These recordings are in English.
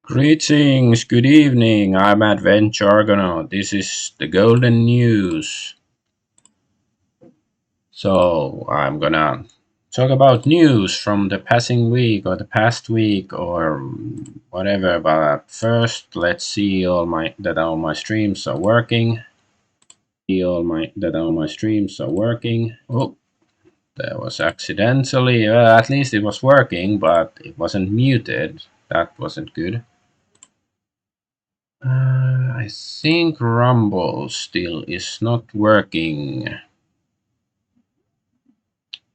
Greetings, good evening. I'm Adventure Argonaut. This is the Golden News. So, I'm gonna talk about news from the passing week or the past week or whatever. But first, let's see all my streams are working. All my streams are working. Oh, that was accidentally. At least it was working, but it wasn't muted. That wasn't good. I think Rumble still is not working.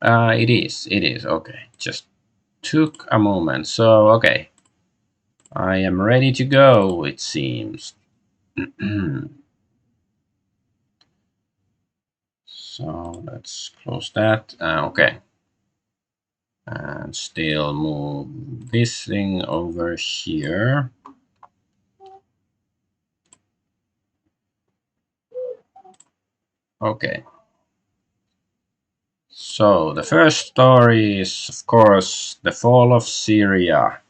It is. It is. Okay. Just took a moment. So, okay. I am ready to go, it seems. So, let's close that. Okay. And still move this thing over here. Okay. So, the first story is, of course, the fall of Syria.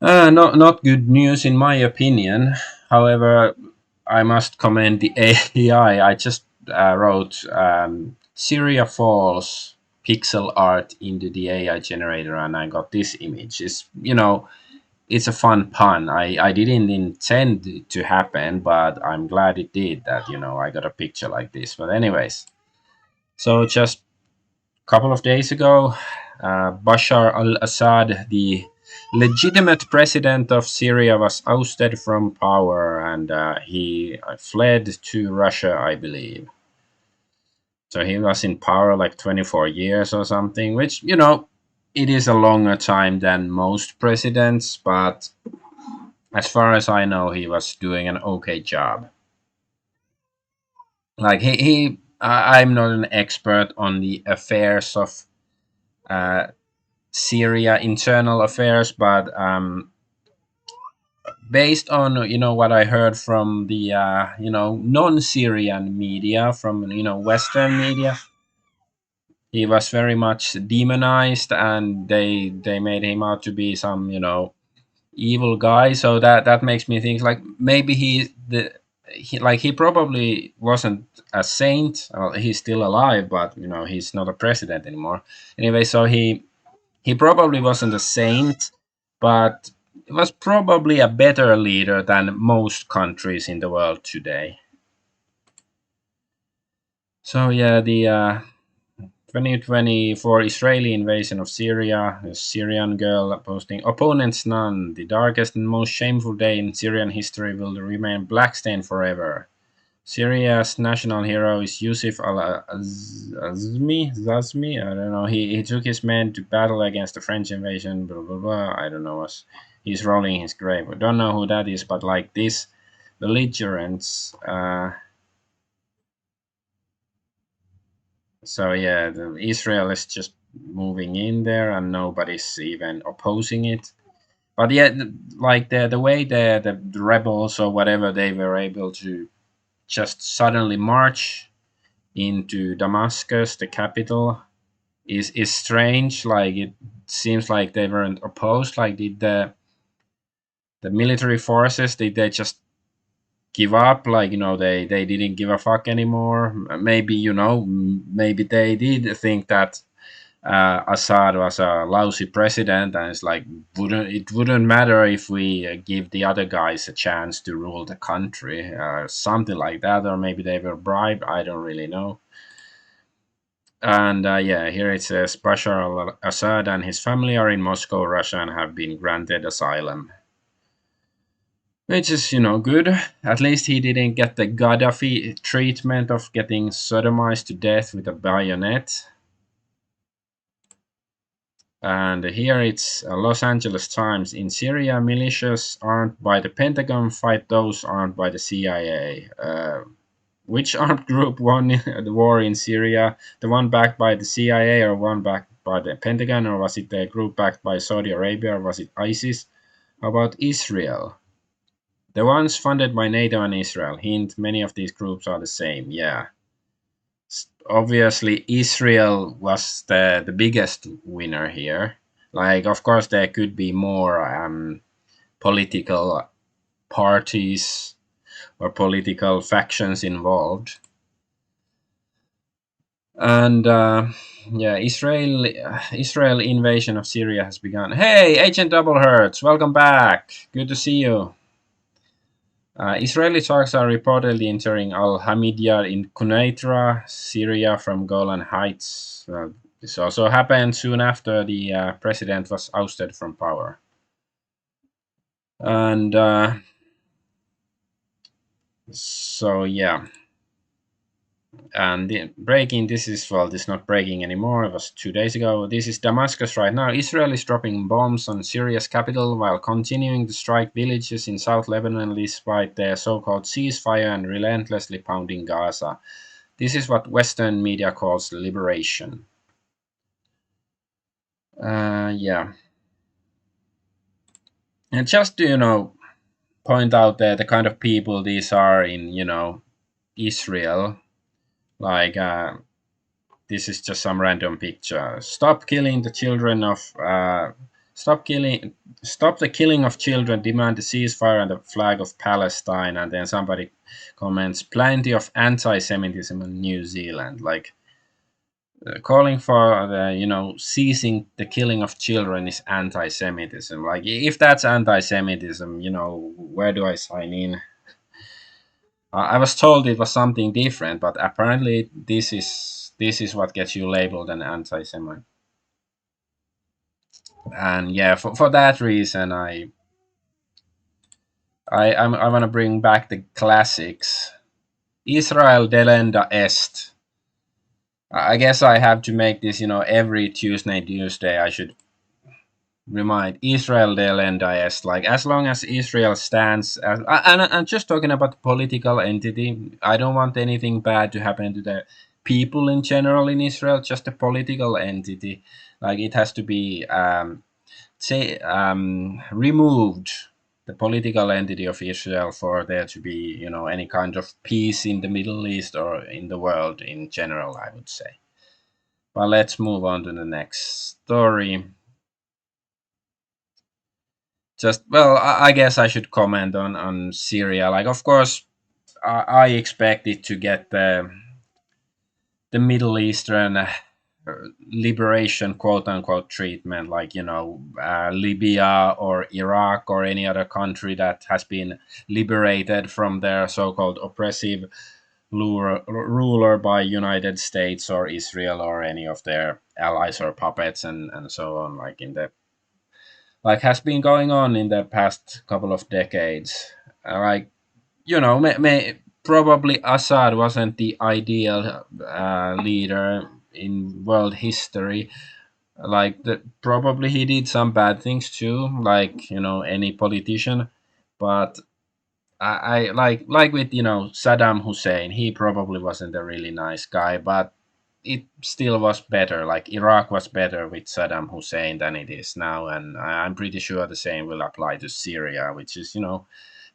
Not good news in my opinion. However, I must commend the AI. I just wrote Syria falls pixel art into the AI generator, and I got this image. It's a fun pun. I didn't intend it to happen, but I'm glad it did. That I got a picture like this. But anyways, so just couple of days ago, Bashar al-Assad, the legitimate president of Syria, was ousted from power, and he fled to Russia, I believe. So he was in power like 24 years or something, which, it is a longer time than most presidents, but as far as I know, he was doing an okay job. Like I'm not an expert on the affairs of uh, Syria internal affairs, but based on what I heard from the non-Syrian media, from Western media, he was very much demonized, and they made him out to be some evil guy. So that makes me think like maybe he probably wasn't a saint. Well, he's still alive, but he's not a president anymore. Anyway, so he probably wasn't a saint, but he was probably a better leader than most countries in the world today. So yeah, the 2024 Israeli invasion of Syria, a Syrian girl posting opponents none. The darkest and most shameful day in Syrian history will remain black stain forever. Syria's national hero is Yusuf al-Azmi. I don't know. He took his men to battle against the French invasion. Blah blah blah. I don't know. He's rolling his grave. I don't know who that is, but like this, belligerents. So yeah, Israel is just moving in there, and nobody's even opposing it. But yeah, like the way the rebels or whatever, they were able to just suddenly march into Damascus, the capital, is strange. Like it seems like they weren't opposed. Like did the military forces, did they just give up? Like they didn't give a fuck anymore. Maybe maybe they did think that Assad was a lousy president, and it's like wouldn't matter if we give the other guys a chance to rule the country, something like that, or maybe they were bribed. I don't really know. And yeah, here it says Bashar al-Assad and his family are in Moscow, Russia, and have been granted asylum. Which is, good. At least he didn't get the Gaddafi treatment of getting sodomized to death with a bayonet. And here it's Los Angeles Times. In Syria, militias armed by the Pentagon fight those armed by the CIA. Which armed group won the war in Syria? The one backed by the CIA, or one backed by the Pentagon, or was it the group backed by Saudi Arabia, or was it ISIS? How about Israel? The ones funded by NATO and Israel. Hint, many of these groups are the same. Yeah. Obviously, Israel was the biggest winner here. Like, of course, there could be more political parties or political factions involved. And yeah, Israel invasion of Syria has begun. Hey, Agent Double Hertz, welcome back. Good to see you. Israeli tanks are reportedly entering Al Hamidiyah in Quneitra, Syria from Golan Heights. This also happened soon after the president was ousted from power. And so, yeah. And the breaking, this is, well, this is not breaking anymore. It was 2 days ago. This is Damascus right now. Israel is dropping bombs on Syria's capital while continuing to strike villages in South Lebanon despite their so-called ceasefire and relentlessly pounding Gaza. This is what Western media calls liberation. Yeah. And just to, point out the kind of people these are in, Israel, like, this is just some random picture. Stop killing the children of, stop the killing of children, demand a ceasefire and the flag of Palestine. And then somebody comments, plenty of anti-Semitism in New Zealand. Like, calling for the ceasing the killing of children is anti-Semitism. Like, if that's anti-Semitism, where do I sign in? I was told it was something different, but apparently this is what gets you labeled an anti-Semite. And yeah, for that reason, I want to bring back the classics. Israel Delenda est. I guess I have to make this, every Tuesday. I should remind Israel Delenda est. Like, as long as Israel stands, and I'm just talking about the political entity. I don't want anything bad to happen to the people in general in Israel. Just the political entity. Like, it has to be removed, the political entity of Israel, for there to be any kind of peace in the Middle East or in the world in general, I would say. But let's move on to the next story. Just, well, I guess I should comment on Syria. Like, of course, I expect it to get the Middle Eastern liberation, quote unquote, treatment, like Libya or Iraq or any other country that has been liberated from their so-called oppressive ruler by United States or Israel or any of their allies or puppets, and so on, like in the like has been going on in the past couple of decades. Like, probably Assad wasn't the ideal leader in world history. Like, probably he did some bad things too, like any politician. But I like with Saddam Hussein, he probably wasn't a really nice guy, but it still was better. Like, Iraq was better with Saddam Hussein than it is now, and I'm pretty sure the same will apply to Syria, which is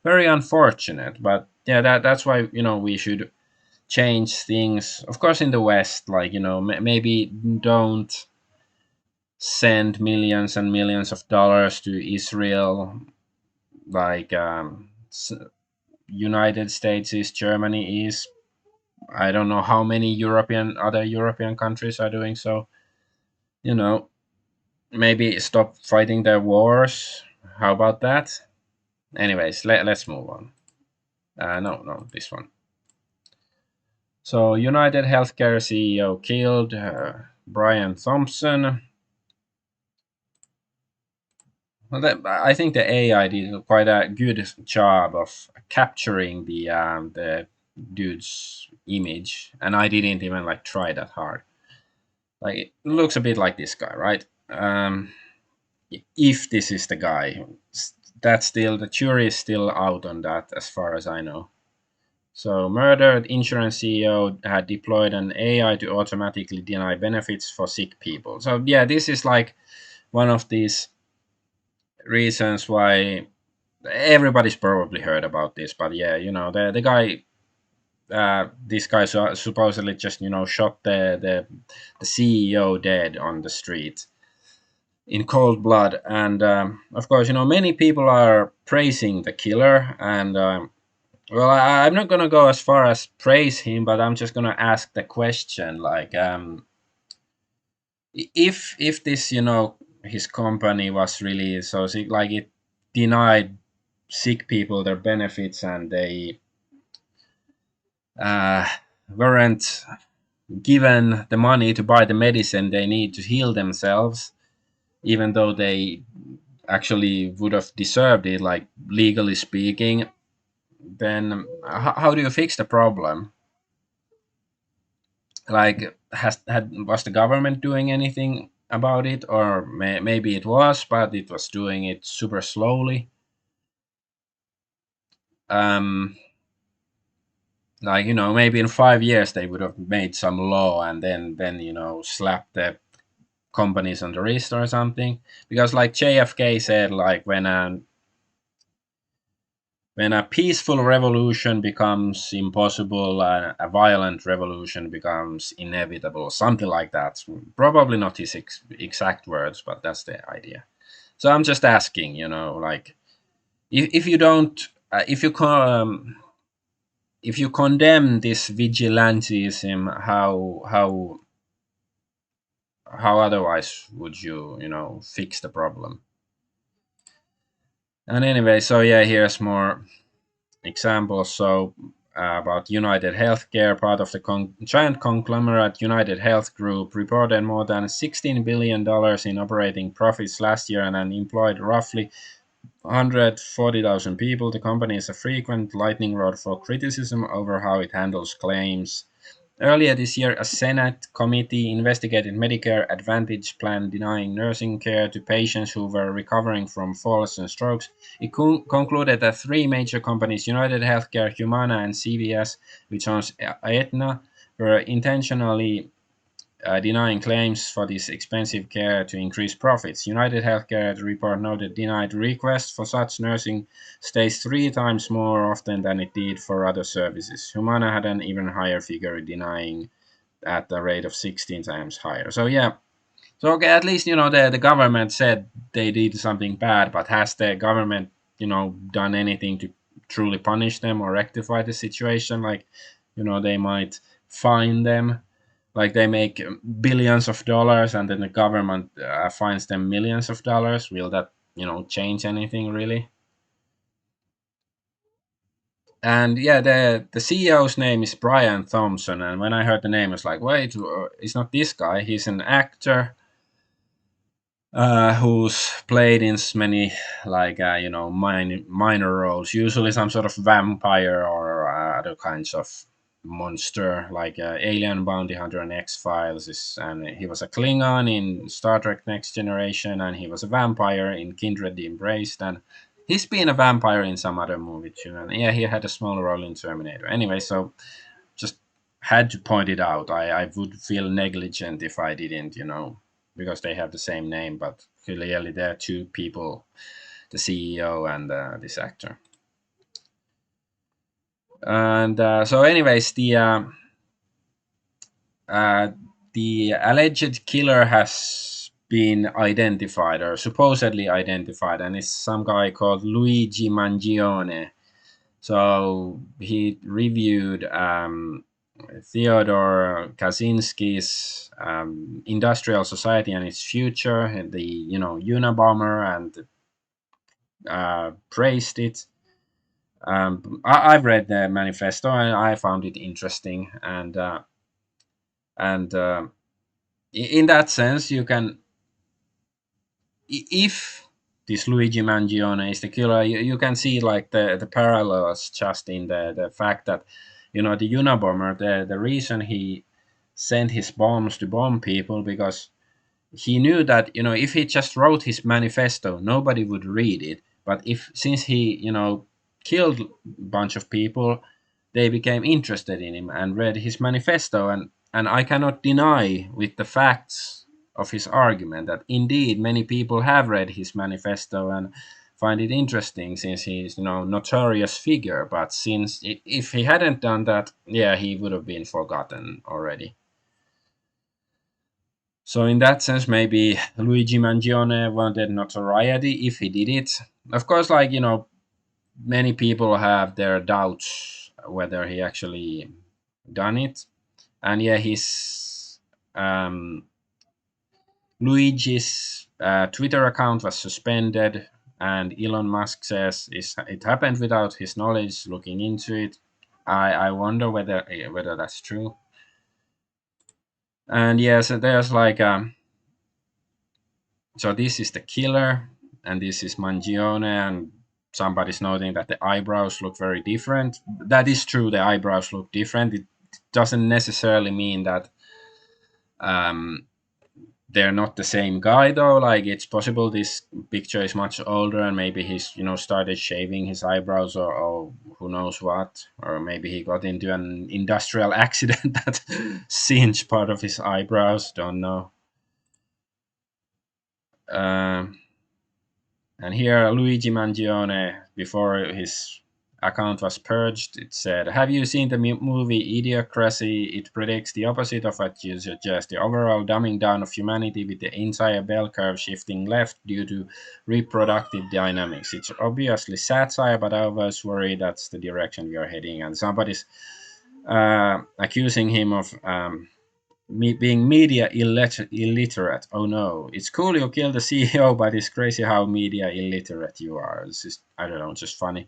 very unfortunate. But yeah, that's why we should change things. Of course, in the West, like maybe don't send millions and millions of dollars to Israel, like United States is, Germany is. I don't know how many other European countries are doing so. You know, maybe stop fighting their wars. How about that? Anyways, let's move on. No, this one. So, United Healthcare CEO killed, Brian Thompson. Well, I think the AI did quite a good job of capturing the dude's image, and I didn't even like try that hard. Like, it looks a bit like this guy, right? If this is the guy, that's still, the jury is still out on that, as far as I know. So, murdered insurance CEO had deployed an AI to automatically deny benefits for sick people. So yeah, this is like one of these reasons why everybody's probably heard about this. But yeah, the guy, this guy supposedly just shot the CEO dead on the street. in cold blood. And of course, many people are praising the killer. And well, I'm not gonna go as far as praise him, but I'm just gonna ask the question, like, if this, his company was really so sick, like it denied sick people their benefits, and they uh, weren't given the money to buy the medicine they need to heal themselves, even though they actually would have deserved it, like legally speaking, then how do you fix the problem? Like, was the government doing anything about it, or maybe it was, but it was doing it super slowly. Um, like, maybe in 5 years they would have made some law, and then slap the companies on the wrist or something. Because like JFK said, like, when a peaceful revolution becomes impossible, a violent revolution becomes inevitable, something like that. Probably not his exact words, but that's the idea. So I'm just asking, like, if you don't, if you condemn this vigilantism, how otherwise would you, fix the problem? And anyway, so yeah, here's more examples. So about United Healthcare, part of the giant conglomerate United Health Group, reported more than $16 billion in operating profits last year and employed roughly 140,000 people. The company is a frequent lightning rod for criticism over how it handles claims. Earlier this year, a Senate committee investigated Medicare Advantage plan denying nursing care to patients who were recovering from falls and strokes. It concluded that three major companies, United Healthcare, Humana, and CVS, which owns Aetna, were intentionally denying claims for this expensive care to increase profits. United Healthcare, the report noted, denied requests for such nursing stays 3 times more often than it did for other services. Humana had an even higher figure, denying at the rate of 16 times higher. So yeah, so okay, at least the government said they did something bad, but has the government done anything to truly punish them or rectify the situation? Like, they might fine them, like they make billions of dollars, and then the government fines them millions of dollars. Will that change anything really? And yeah, the CEO's name is Brian Thompson, and when I heard the name, I was like, wait, it's not this guy. He's an actor who's played in many, like, minor roles, usually some sort of vampire or other kinds of monster, like Alien, Bounty Hunter, and X Files. And he was a Klingon in Star Trek Next Generation, and he was a vampire in Kindred the Embraced, and he's been a vampire in some other movie too. And yeah, he had a small role in Terminator. Anyway, so just had to point it out. I would feel negligent if I didn't, because they have the same name, but clearly they're two people, the CEO and this actor. And so, anyways, uh, the alleged killer has been identified, or supposedly identified, and it's some guy called Luigi Mangione. So he reviewed Theodore Kaczynski's Industrial Society and its Future, and the Unabomber, and praised it. I've read the manifesto and I found it interesting, and in that sense, you can, if this Luigi Mangione is the killer, you can see like the parallels just in the fact that the Unabomber, the reason he sent his bombs to bomb people, because he knew that if he just wrote his manifesto, nobody would read it. But if since he killed a bunch of people, they became interested in him and read his manifesto. And I cannot deny with the facts of his argument that indeed many people have read his manifesto and find it interesting, since he's notorious figure. But since if he hadn't done that, yeah, he would have been forgotten already. So in that sense, maybe Luigi Mangione wanted notoriety if he did it. Of course, like many people have their doubts whether he actually done it, and yeah, his Luigi's Twitter account was suspended, and Elon Musk says it happened without his knowledge. Looking into it, I wonder whether that's true. And yes, there's like so this is the killer, and this is Mangione, and somebody's noting that the eyebrows look very different. That is true. The eyebrows look different. It doesn't necessarily mean that um, they're not the same guy though. Like it's possible this picture is much older and maybe he's started shaving his eyebrows, or who knows what, or maybe he got into an industrial accident that singed part of his eyebrows. Don't know. Um, and here Luigi Mangione, before his account was purged, it said, "Have you seen the movie Idiocracy? It predicts the opposite of what you suggest, the overall dumbing down of humanity with the entire bell curve shifting left due to reproductive dynamics. It's obviously satire, but I was worried that's the direction we are heading." And somebody's accusing him of being media illiterate. Oh no, it's cool you killed the CEO, but it's crazy how media illiterate you are. It's just, I don't know, just funny.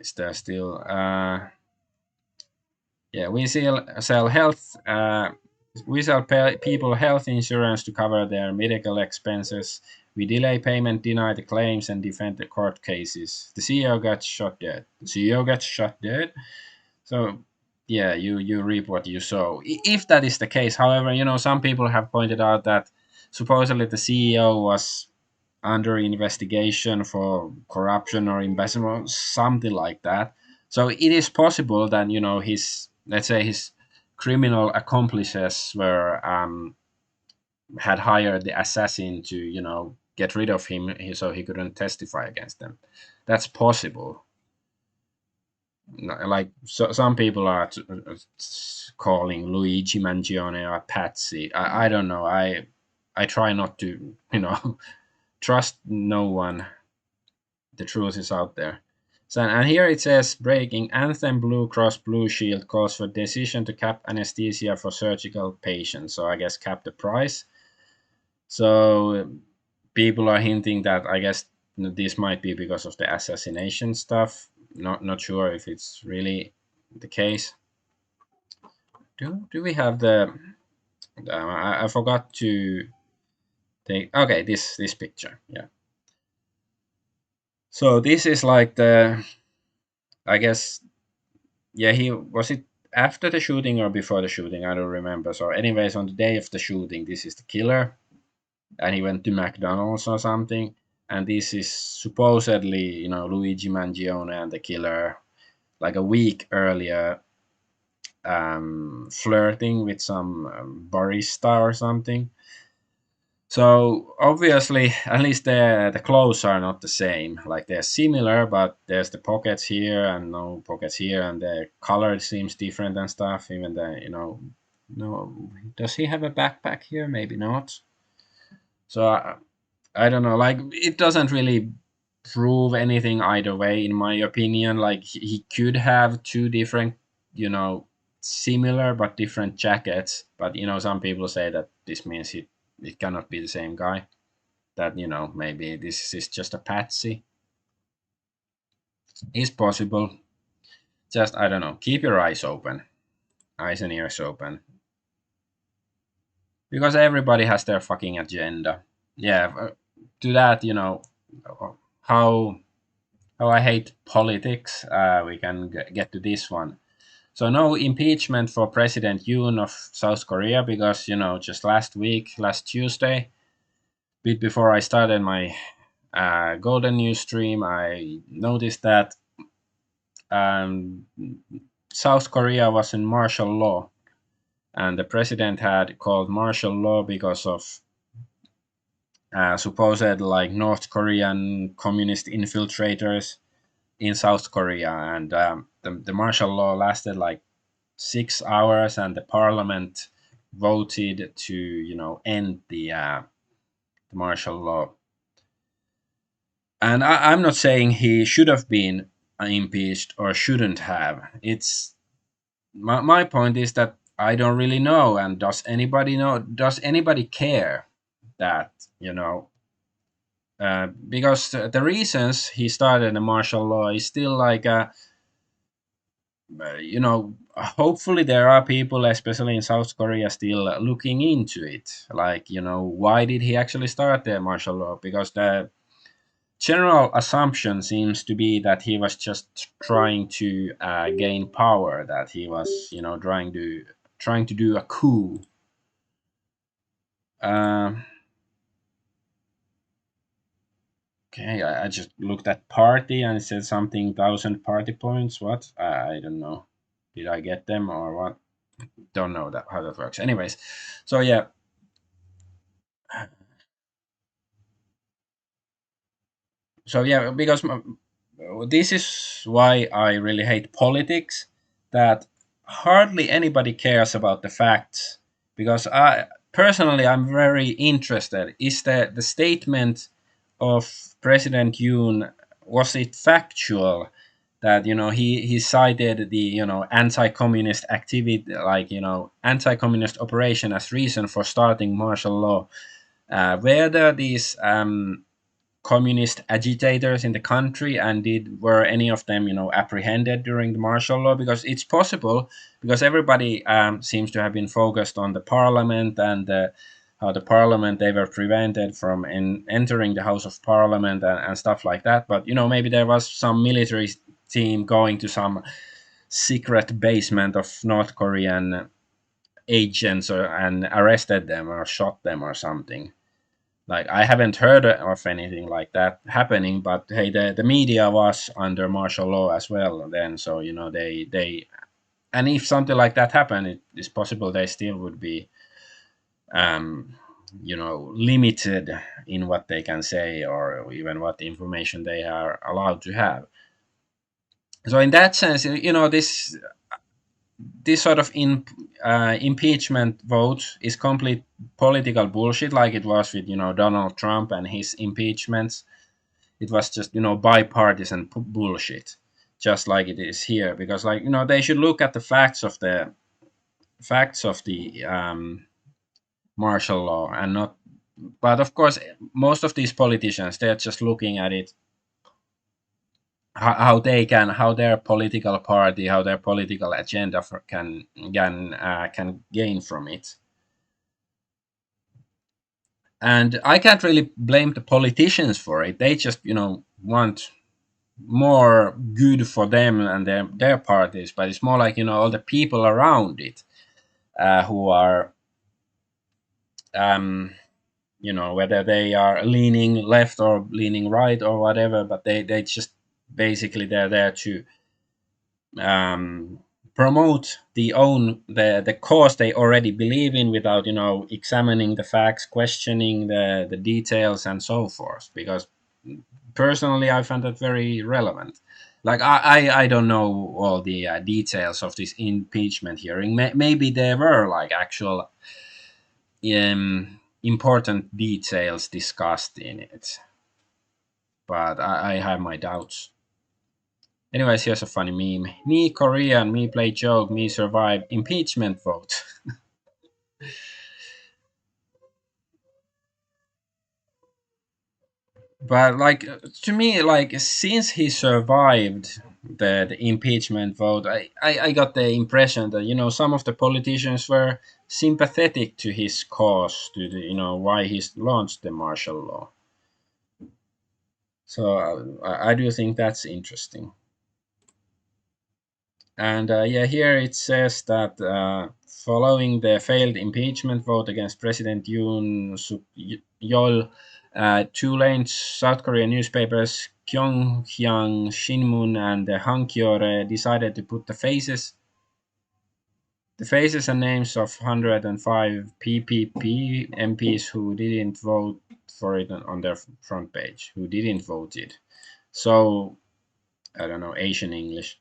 Is there still? Yeah, we sell health. We sell people health insurance to cover their medical expenses. We delay payment, deny the claims, and defend the court cases. The CEO got shot dead. The CEO got shot dead. So yeah, you reap what you sow. If that is the case, however, some people have pointed out that supposedly the CEO was under investigation for corruption or embezzlement, something like that. So it is possible that his, let's say, his criminal accomplices were had hired the assassin to get rid of him, so he couldn't testify against them. That's possible. Like, so some people are calling Luigi Mangione a patsy. I don't know. I try not to trust no one. The truth is out there. So, and here it says, breaking Anthem Blue Cross Blue Shield calls for decision to cap anesthesia for surgical patients. So I guess cap the price. So people are hinting that, I guess, this might be because of the assassination stuff. Not sure if it's really the case. Do we have the? I forgot to take. Okay, this picture. Yeah. So this is like the. I guess, yeah. He was it after the shooting or before the shooting? I don't remember. So, anyways, on the day of the shooting, this is the killer, and he went to McDonald's or something. And this is supposedly, Luigi Mangione and the killer, like a week earlier, flirting with some barista or something. So obviously, at least the clothes are not the same. Like they're similar, but there's the pockets here and no pockets here, and the color seems different and stuff. Even the no, does he have a backpack here? Maybe not. So I don't know. Like it doesn't really prove anything either way, in my opinion. Like he could have two different, you know, similar but different jackets. But some people say that this means it cannot be the same guy. That maybe this is just a patsy. Is possible. Just I don't know. Keep your eyes open, eyes and ears open, because everybody has their fucking agenda. Yeah. To that, how how I hate politics. We can get to this one. So no impeachment for President Yoon of South Korea because just last week, last Tuesday, bit before I started my Golden News stream, I noticed that um, South Korea was in martial law, and the president had called martial law because of supposed like North Korean communist infiltrators in South Korea, and the martial law lasted like 6 hours, and the parliament voted to end the martial law. And I'm not saying he should have been impeached or shouldn't have. It's my point is that I don't really know. And does anybody know? Does anybody care that because the reasons he started the martial law is still like hopefully there are people, especially in South Korea, still looking into it. Like, why did he actually start the martial law? Because the general assumption seems to be that he was just trying to gain power, that he was, trying to do a coup. Um okay, I just looked at Party and it said something 1,000 party points. What? I don't know. Did I get them or what? Don't know that how that works. Anyways, so yeah, because this is why I really hate politics. That hardly anybody cares about the facts. Because I personally, I'm very interested. Is the statement of President Yoon, was it factual? That he cited the anti-communist activity, like anti-communist operation as reason for starting martial law. Whether these communist agitators in the country, and were any of them apprehended during the martial law? Because it's possible, because everybody seems to have been focused on the parliament, and how the parliament, they were prevented from entering the house of parliament, and stuff like that. But maybe there was some military team going to some secret basement of North Korean agents, and arrested them or shot them or something. Like, I haven't heard of anything like that happening, but hey, the media was under martial law as well then, so they and if something like that happened, it is possible they still would be um limited in what they can say, or even what information they are allowed to have. So in that sense, this sort of impeachment vote is complete political bullshit, like it was with Donald Trump and his impeachments. It was just bipartisan bullshit, just like it is here. Because, like, they should look at the facts of the martial law, and not. But of course, most of these politicians, they're just looking at it, how their political party, how their political agenda can gain from it. And I can't really blame the politicians for it. They just want more good for them and their parties, but it's more like all the people around it, who are um, whether they are leaning left or leaning right or whatever, but they just basically they're there to um, promote the cause they already believe in, without examining the facts, questioning the details, and so forth. Because personally, I find that very relevant. Like, I don't know all the details of this impeachment hearing. Maybe there were like actual important details discussed in it, but I have my doubts. Anyways, here's a funny meme. Me Korean, me play joke, me survive impeachment vote. But like, to me, like, since he survived the impeachment vote, I got the impression that some of the politicians were sympathetic to his cause, to the, why he's launched the martial law. So I do think that's interesting. And yeah, here it says that following the failed impeachment vote against President Yoon Suk Yeol, two lane South Korean newspapers, Kyunghyang Shinmun and the Hankyoreh, decided to put the faces and names of 105 PPP MPs who didn't vote for it on their front page, who didn't vote it. So, I don't know, Asian English.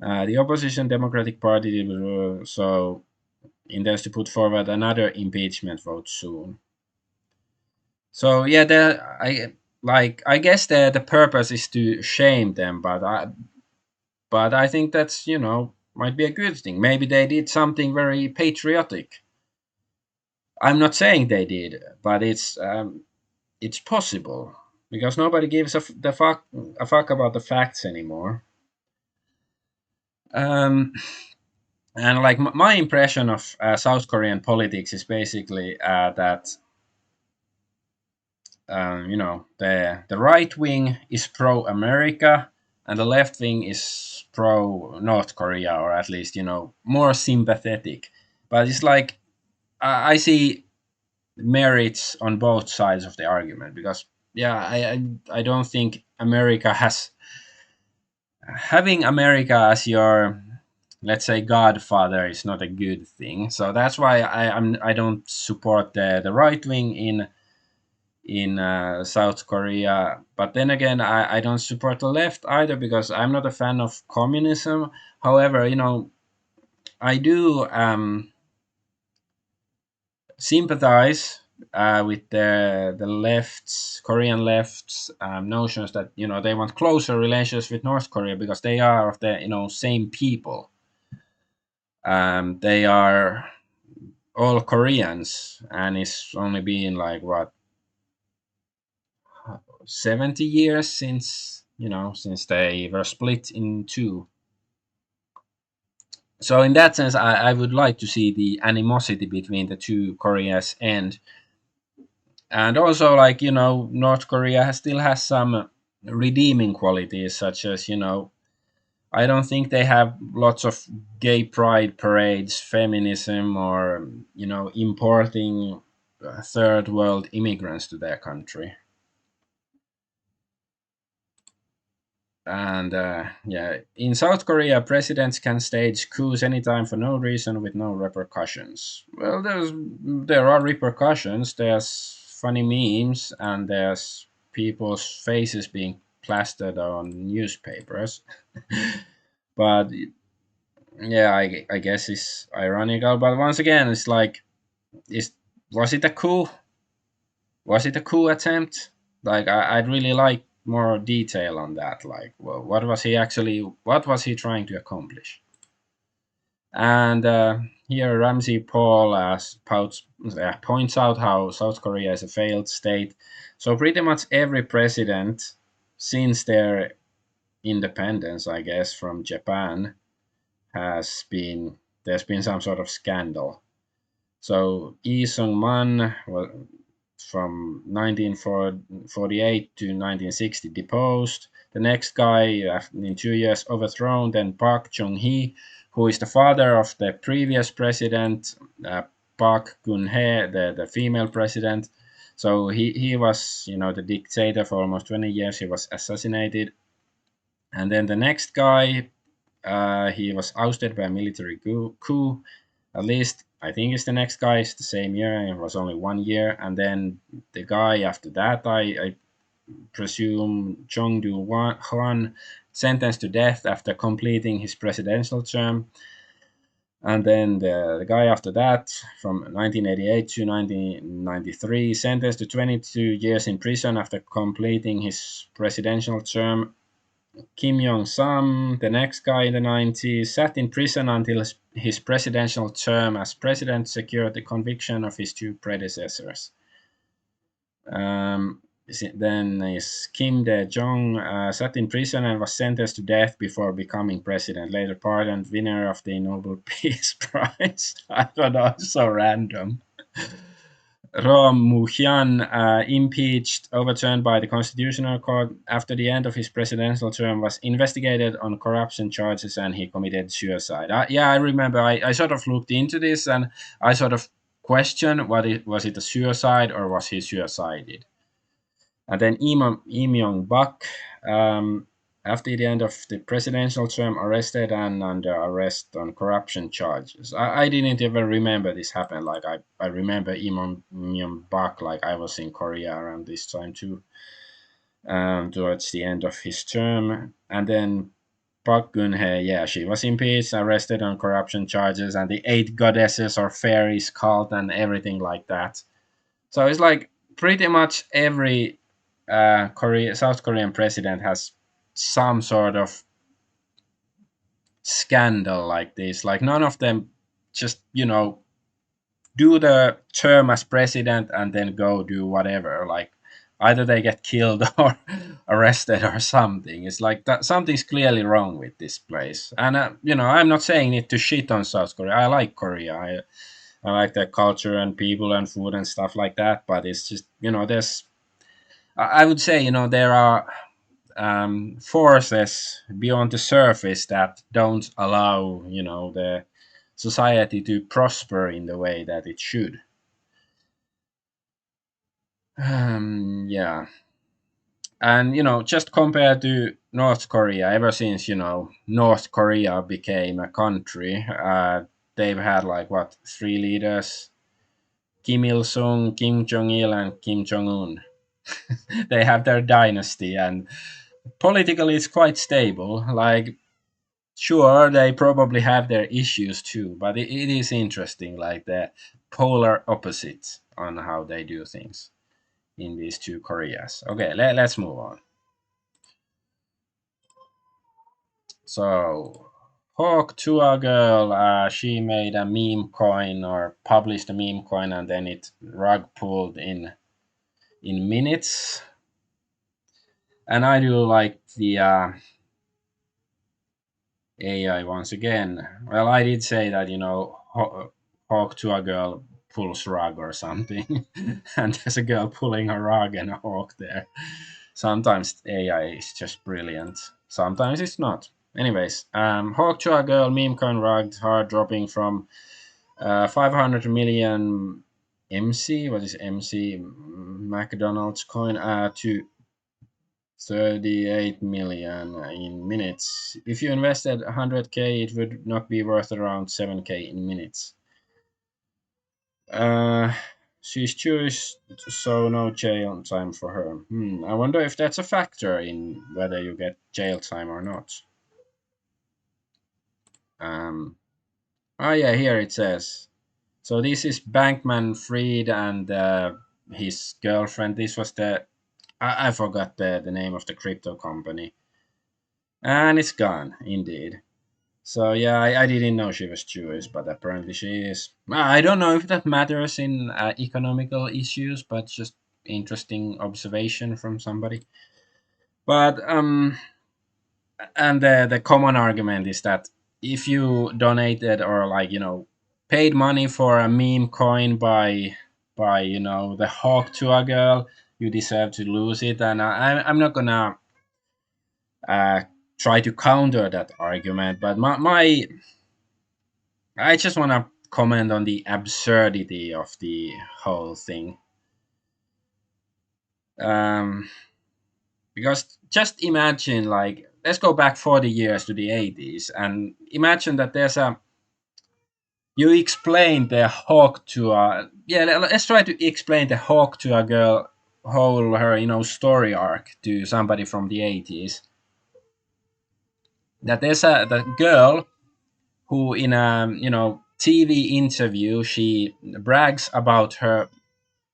The opposition Democratic Party, so intends to put forward another impeachment vote soon. So yeah, I guess the purpose is to shame them, but I think that's might be a good thing. Maybe they did something very patriotic. I'm not saying they did, but it's possible because nobody gives a fuck about the facts anymore. Um, and like my impression of South Korean politics is basically that the right wing is pro America and the left wing is pro North Korea, or at least more sympathetic. But it's like I see merits on both sides of the argument because yeah, I don't think America has having America as your, let's say, godfather is not a good thing. So that's why I don't support the right wing in South Korea. But then again, I don't support the left either because I'm not a fan of communism. However, I do sympathize with the left's Korean left's notions that they want closer relations with North Korea because they are of the same people. They are all Koreans, and it's only been like what 70 years since they were split in two. So in that sense, I would like to see the animosity between the two Koreas end. And also, like North Korea still has some redeeming qualities, such as I don't think they have lots of gay pride parades, feminism, or importing third world immigrants to their country. And yeah, in South Korea, presidents can stage coups anytime for no reason with no repercussions. Well, there are repercussions. There's funny memes, and there's people's faces being plastered on newspapers. But yeah, I guess it's ironical. But once again, it's like, is was it a coup? Was it a coup attempt? Like I'd really like more detail on that. Like, well, what was he trying to accomplish? And here Ramsey Paul points out how South Korea is a failed state. So pretty much every president since their independence, I guess, from Japan, has been there's been some sort of scandal. So Lee Sung Man was from 1948 to 1960 deposed. The next guy, in 2 years, overthrown. Then Park Chung-hee, who is the father of the previous president, Park Geun-hye, the female president. So he was, the dictator for almost 20 years. He was assassinated. And then the next guy, he was ousted by a military coup. At least I think it's the next guy. It's the same year. It was only 1 year, and then the guy after that, I presume Chong Du Hwan, sentenced to death after completing his presidential term. And then the guy after that, from 1988 to 1993, sentenced to 22 years in prison after completing his presidential term. Kim Jong Sam, the next guy in the 90s, sat in prison until his presidential term as president secured the conviction of his two predecessors. Then is Kim Dae Jong, sat in prison and was sentenced to death before becoming president. Later pardoned, winner of the Nobel Peace Prize. I don't know, it's so random. Roh Moo-hyun, impeached, overturned by the Constitutional Court after the end of his presidential term, was investigated on corruption charges and he committed suicide. Yeah, I remember. I sort of looked into this and I sort of questioned was it a suicide or was he suicided? And then Im Myung Bak, after the end of the presidential term, arrested and under arrest on corruption charges. I didn't even remember this happened. Like I remember Im Myung Bak, like I was in Korea around this time too, towards the end of his term. And then Park Geun-hye, yeah, she was impeached, arrested on corruption charges, and the eight goddesses or fairies cult and everything like that. So it's like pretty much every South Korean president has some sort of scandal like this. Like none of them just do the term as president and then go do whatever. Like either they get killed or arrested or something. It's like that something's clearly wrong with this place. And I'm not saying it to shit on South Korea. I like Korea. I like their culture and people and food and stuff like that. But it's just there's I would say there are forces beyond the surface that don't allow the society to prosper in the way that it should. Yeah, and just compared to North Korea, ever since North Korea became a country, they've had like what, three leaders: Kim Il Sung, Kim Jong Il, and Kim Jong Un. They have their dynasty, and politically it's quite stable. Like, sure, they probably have their issues too, but it is interesting, like the polar opposites on how they do things in these two Koreas. Okay, let's move on. So, Hawk Tuah girl, she made a meme coin or published a meme coin, and then it rug pulled in minutes. And I do like the AI once again. Well, I did say that Hawk Tuah girl pulls rug or something, and there's a girl pulling a rug and a hawk there. Sometimes AI is just brilliant. Sometimes it's not. Anyways, Hawk Chua Girl meme coin rugged hard dropping from 500 million MC, what is MC? McDonald's coin, to 38 million in minutes. If you invested 100k, it would not be worth around 7k in minutes. Uh, she's Jewish, so no jail time for her. I wonder if that's a factor in whether you get jail time or not. Um, oh yeah, here it says. So this is Bankman Fried and his girlfriend. This was I forgot the name of the crypto company, and it's gone indeed. So yeah, I didn't know she was Jewish, but apparently she is. I don't know if that matters in economical issues, but just interesting observation from somebody. But and the common argument is that if you donated or like paid money for a meme coin by the hawk to a girl, you deserve to lose it. And I'm not gonna uh, try to counter that argument, but my I just want to comment on the absurdity of the whole thing. Um, because just imagine, like, let's go back 40 years to the 80s and imagine that you explain the hawk to a, yeah, let's try to explain the hawk to a girl, whole her, story arc to somebody from the 80s. That there's the girl who in a, TV interview, she brags about her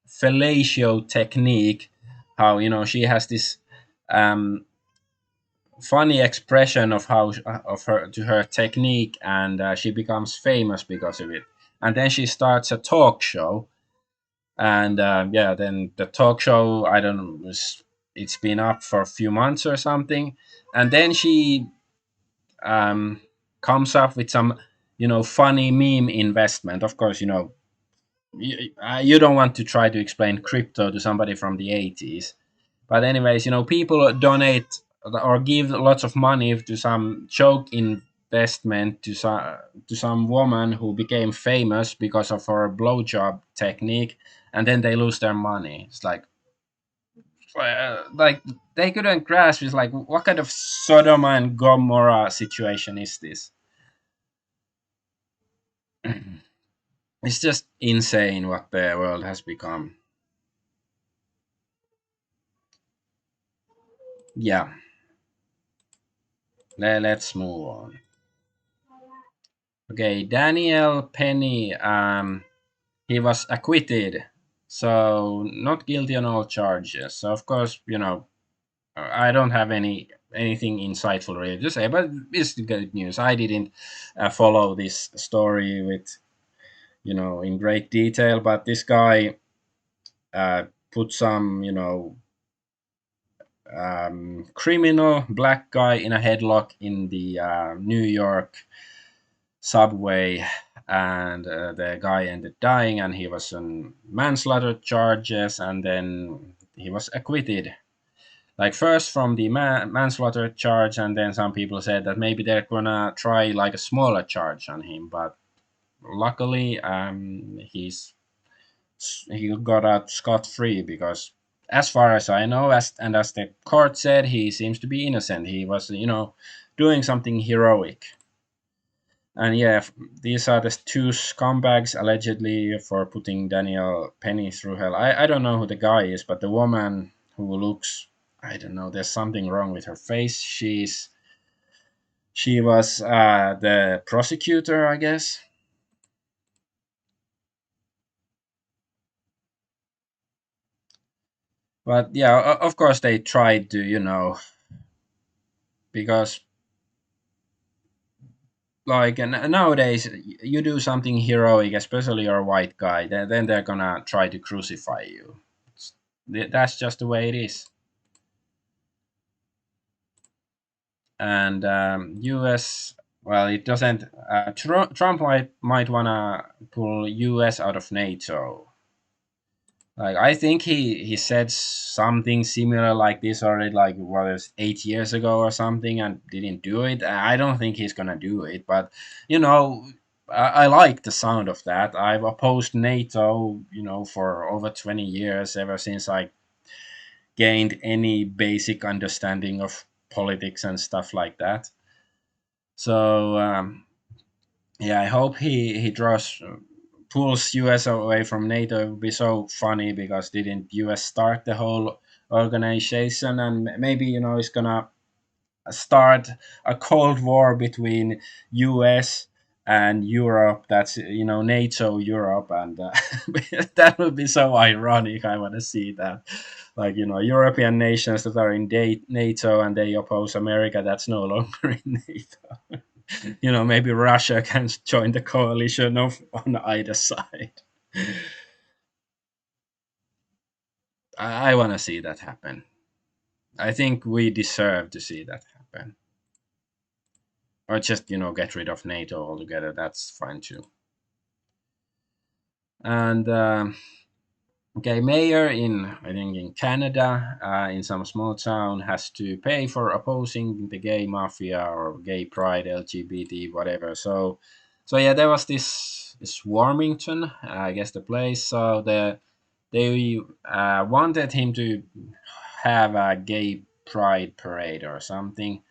fellatio technique, how she has this um, funny expression of how of her to her technique, and she becomes famous because of it. And then she starts a talk show, and yeah, then the talk show, I don't know, it's been up for a few months or something, and then she um, comes up with some funny meme investment. Of course, you don't want to try to explain crypto to somebody from the 80s. But anyways, people donate or give lots of money to some joke investment to some woman who became famous because of her blowjob technique, and then they lose their money. It's like they couldn't grasp. It's like, what kind of Sodom and Gomorrah situation is this? It's just insane what the world has become. Yeah. Let's move on. Okay, Daniel Penny. He was acquitted, so not guilty on all charges. So of course, I don't have anything insightful really to say, but it's good news. I didn't follow this story with in great detail, but this guy put some criminal black guy in a headlock in the New York subway, and the guy ended dying, and he was on manslaughter charges, and then he was acquitted. Like first from the manslaughter charge, and then some people said that maybe they're gonna try like a smaller charge on him, but luckily he got out scot free because, as far as I know, as the court said, he seems to be innocent. He was, doing something heroic. And yeah, these are the two scumbags allegedly for putting Daniel Penny through hell. I don't know who the guy is, but the woman who looks, I don't know, there's something wrong with her face. She was the prosecutor, I guess. But yeah, of course they tried to, because like nowadays you do something heroic, especially you're a white guy, then they're gonna try to crucify you. That's just the way it is. And us, well, it doesn't Trump might wanna pull us out of NATO. Like I think he said something similar like this already, like what is 8 years ago or something, and didn't do it. I don't think he's gonna do it, but you know, I like the sound of that. I've opposed NATO, for over 20 years, ever since I gained any basic understanding of politics and stuff like that. So yeah, I hope he draws pulls US away from NATO. It would be so funny because didn't US start the whole organization, and maybe it's gonna start a cold war between US and Europe. That's NATO Europe, and that would be so ironic. I want to see that, like European nations that are in NATO and they oppose America that's no longer in NATO. Maybe Russia can join the coalition of on either side. I want to see that happen. I think we deserve to see that happen, or just get rid of NATO altogether. That's fine too. And okay, mayor in I think in Canada, in some small town, has to pay for opposing the gay mafia or gay pride, LGBT, whatever. So yeah, there was this Warmington, I guess the place. So they wanted him to have a gay pride parade or something,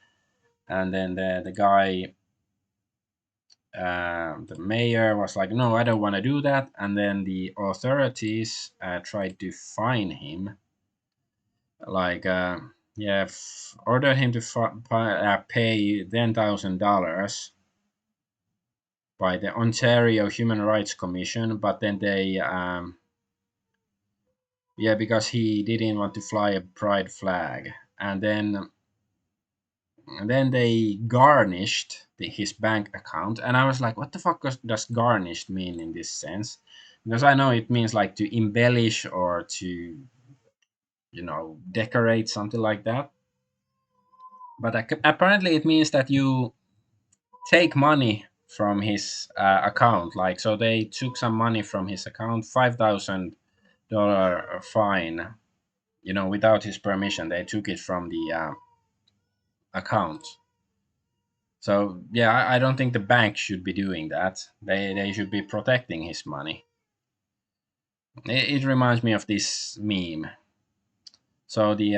and then the guy, the mayor was like, no, I don't want to do that. And then the authorities tried to fine him, like, yeah, ordered him to pay $10,000 by the Ontario Human Rights Commission. But then they, yeah, because he didn't want to fly a pride flag. And then they garnished his bank account, and I was like, "What the fuck does garnished mean in this sense?" Because I know it means like to embellish or to decorate something like that. But apparently, it means that you take money from his account. Like, so they took some money from his account, $5,000 fine. Without his permission, they took it from the account. So yeah, I don't think the bank should be doing that. They should be protecting his money. It reminds me of this meme. So the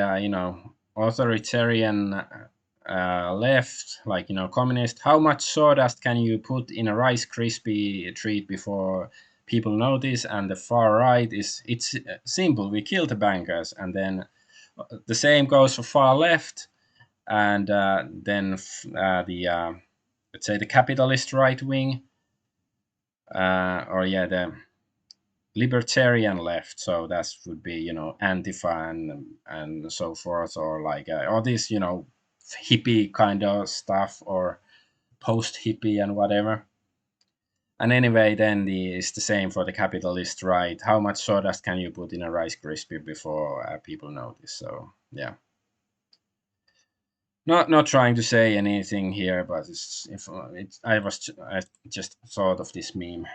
authoritarian left, like communist, how much sawdust can you put in a Rice crispy treat before people notice? And the far right it's simple. We kill the bankers, and then the same goes for far left. and then the let's say the capitalist right wing, or yeah, the libertarian left. So that would be Antifa and so forth, or like all this hippie kind of stuff, or post hippie and whatever. And anyway, then it's the same for the capitalist right. How much sawdust can you put in a Rice Krispie before people notice? So yeah, not trying to say anything here, but it's if it's I just thought of this meme.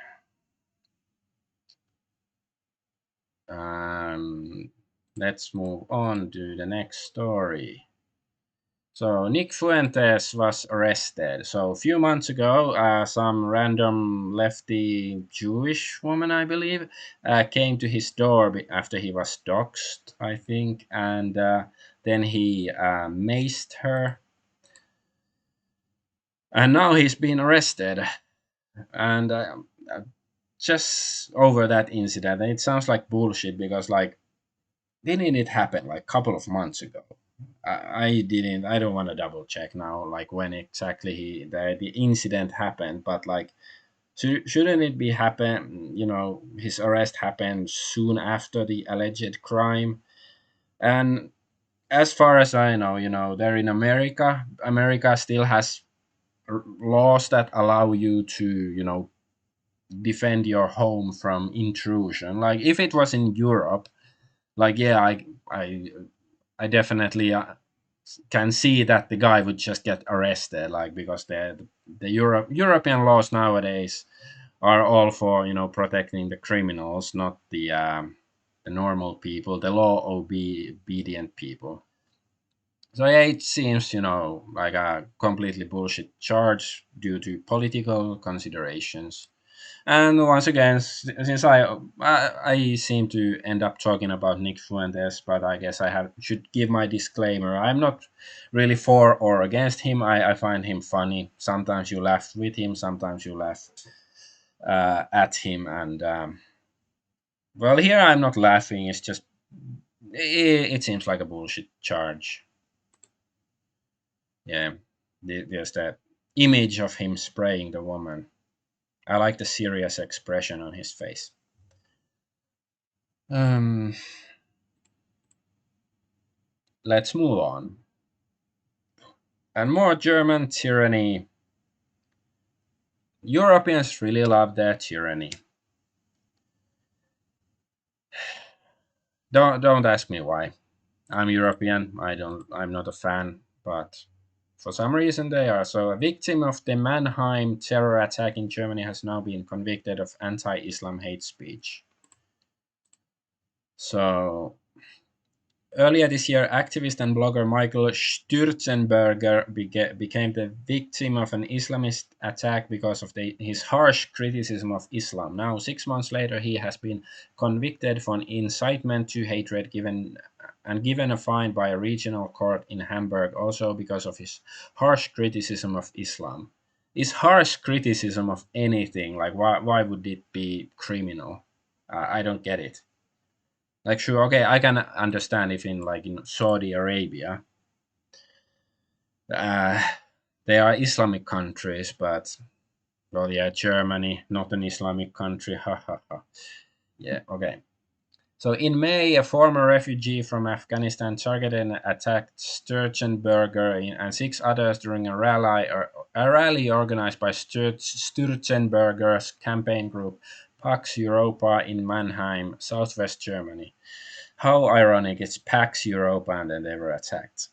Um, let's move on to the next story. So Nick Fuentes was arrested. So a few months ago, some random lefty Jewish woman, I believe, came to his door after he was doxxed, I think, and then he maced her, and now he's been arrested. And just over that incident, and it sounds like bullshit because, like, didn't it happen like a couple of months ago? I didn't. I don't want to double check now, like when exactly the incident happened. But like, shouldn't it be happen? His arrest happened soon after the alleged crime. And as far as I know, they're in America. America still has laws that allow you to, defend your home from intrusion. Like if it was in Europe, like yeah, I definitely can see that the guy would just get arrested, like because the European laws nowadays are all for protecting the criminals, not the normal people, the law obedient people. So yeah, it seems like a completely bullshit charge due to political considerations. And once again, since I seem to end up talking about Nick Fuentes, but I guess I should give my disclaimer. I'm not really for or against him. I find him funny. Sometimes you laugh with him, sometimes you laugh at him, and well, here I'm not laughing. It's just it seems like a bullshit charge. Yeah, there's that image of him spraying the woman. I like the serious expression on his face. Um, let's move on. And more German tyranny. Europeans really love their tyranny. Don't ask me why. I'm European. I'm not a fan, but for some reason they are. So a victim of the Mannheim terror attack in Germany has now been convicted of anti-Islam hate speech. So earlier this year, activist and blogger Michael Sturzenberger became the victim of an Islamist attack because of his harsh criticism of Islam. Now, 6 months later, he has been convicted for incitement to hatred, given a fine by a regional court in Hamburg, also because of his harsh criticism of Islam. Is harsh criticism of anything, like why would it be criminal? I don't get it. Like, sure, okay, I can understand if in like in Saudi Arabia, uh, they are Islamic countries, but well, yeah, Germany, not an Islamic country, ha ha ha. Yeah, okay. So in May, a former refugee from Afghanistan targeted and attacked Sturzenberger and six others during a rally organized by Sturzenberger's campaign group Pax Europa in Mannheim, southwest Germany. How ironic! It's Pax Europa, and then they were attacked.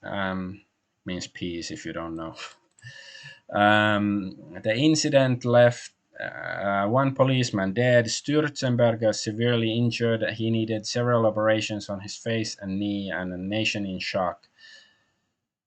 Means peace if you don't know. The incident left one policeman dead. Sturzenberger severely injured. He needed several operations on his face and knee, and a nation in shock.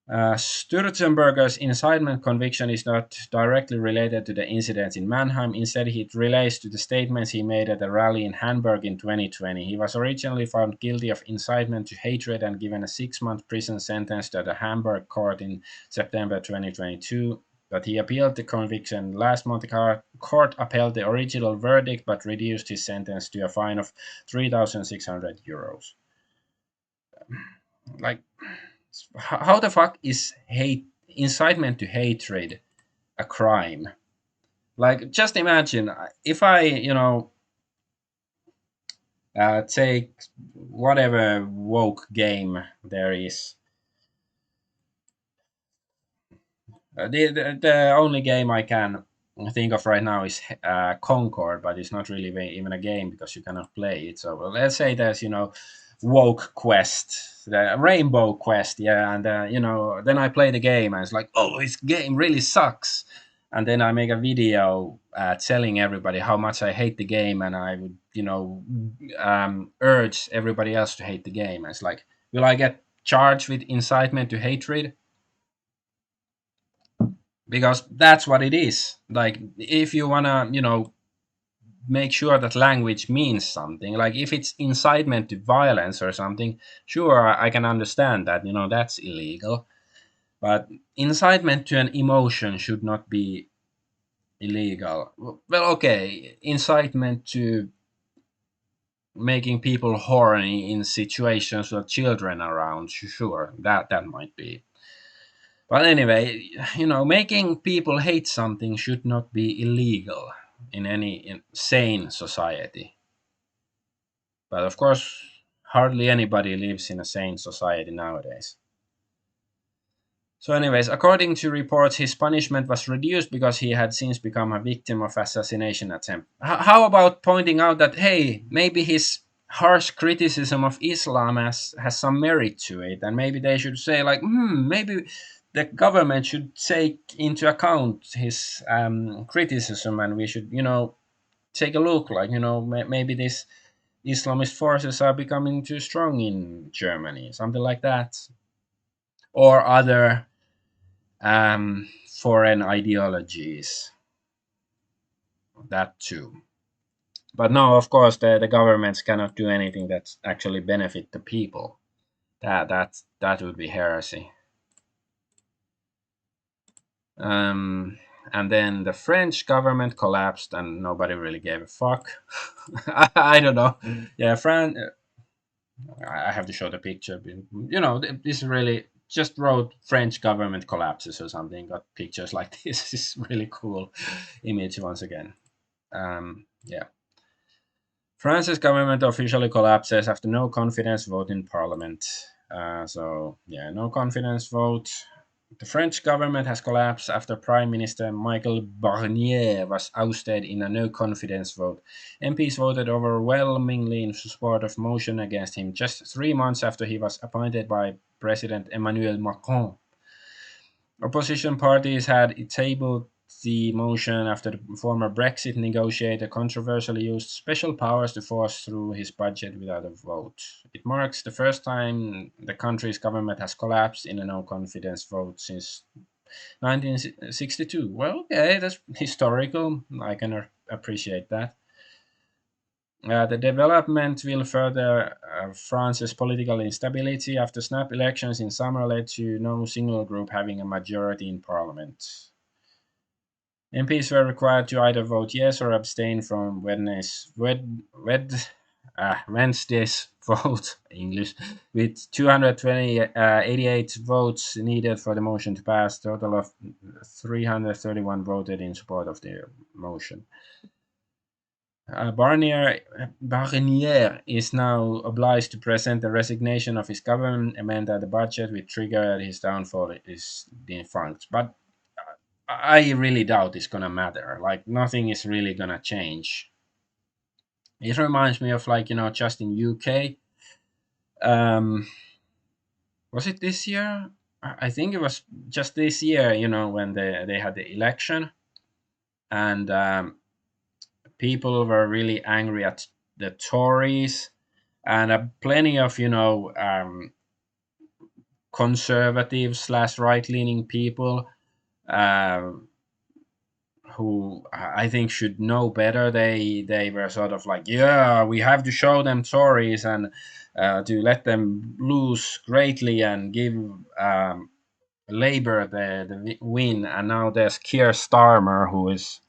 Sturzenberger's incitement conviction is not directly related to the incidents in Mannheim. Instead, it relates to the statements he made at a rally in Hamburg in 2020. He was originally found guilty of incitement to hatred and given a 6-month prison sentence at a Hamburg court in September 2022. But he appealed the conviction. Last month, the court upheld the original verdict but reduced his sentence to a fine of €3,600. Like, How the fuck is hate incitement to hatred a crime? Like, just imagine if I, take whatever woke game there is. The only game I can think of right now is Concord, but it's not really even a game because you cannot play it. So well, let's say there's woke quest, the rainbow quest, yeah, and then I play the game and it's like, oh, this game really sucks, and then I make a video telling everybody how much I hate the game, and I would urge everybody else to hate the game. And it's like, will I get charged with incitement to hatred? Because that's what it is. Like, if you want to make sure that language means something, like if it's incitement to violence or something, sure, I can understand that, that's illegal. But incitement to an emotion should not be illegal. Well, okay, incitement to making people horny in situations with children around, sure, that might be. But anyway, making people hate something should not be illegal in any sane society. But of course, hardly anybody lives in a sane society nowadays. So, anyways, according to reports, his punishment was reduced because he had since become a victim of assassination attempt. How about pointing out that, hey, maybe his harsh criticism of Islam has some merit to it, and maybe they should say like, maybe the government should take into account his criticism, and we should, take a look, like, maybe this Islamist forces are becoming too strong in Germany, something like that, or other foreign ideologies, that too. But no, of course, the governments cannot do anything that actually benefit the people. That would be heresy. Um, and then the French government collapsed, and nobody really gave a fuck. I don't know. Yeah, France. I have to show the picture. This really just wrote French government collapses or something. Got pictures like this. This is really cool image once again. Yeah. France's government officially collapses after no confidence vote in parliament. So, yeah, no confidence vote. The French government has collapsed after Prime Minister Michel Barnier was ousted in a no confidence vote. MPs voted overwhelmingly in support of motion against him just 3 months after he was appointed by President Emmanuel Macron. Opposition parties had tabled the motion after the former Brexit negotiator controversially used special powers to force through his budget without a vote. It marks the first time the country's government has collapsed in a no confidence vote since 1962. Well, okay, that's historical. I can appreciate that. The development will further France's political instability after snap elections in summer led to no single group having a majority in parliament. MPs were required to either vote yes or abstain from Wednesday's vote, English, with 88 votes needed for the motion to pass. Total of 331 voted in support of the motion. Barnier is now obliged to present the resignation of his government, amend the budget, which triggered his downfall is defunct. But I really doubt it's gonna matter. Like, nothing is really gonna change. It reminds me of, like, just in UK. Um, was it this year? I think it was just this year. When they had the election, and people were really angry at the Tories, and plenty of conservative slash right leaning people. Uh, who I think should know better. They were sort of like, yeah, we have to show them Tories and to let them lose greatly and give Labour the win. And now there's Keir Starmer, who is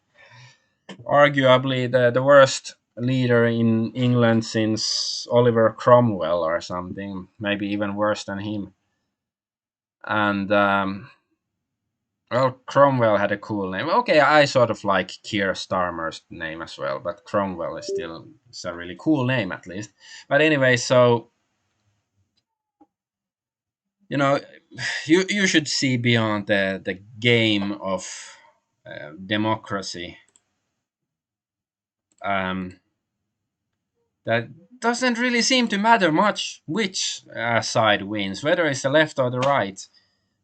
arguably the worst leader in England since Oliver Cromwell or something, maybe even worse than him. And well, Cromwell had a cool name. Okay, I sort of like Keir Starmer's name as well, but Cromwell is still, it's a really cool name at least. But anyway, so you know, you should see beyond the game of democracy. Um, that doesn't really seem to matter much which side wins, whether it's the left or the right.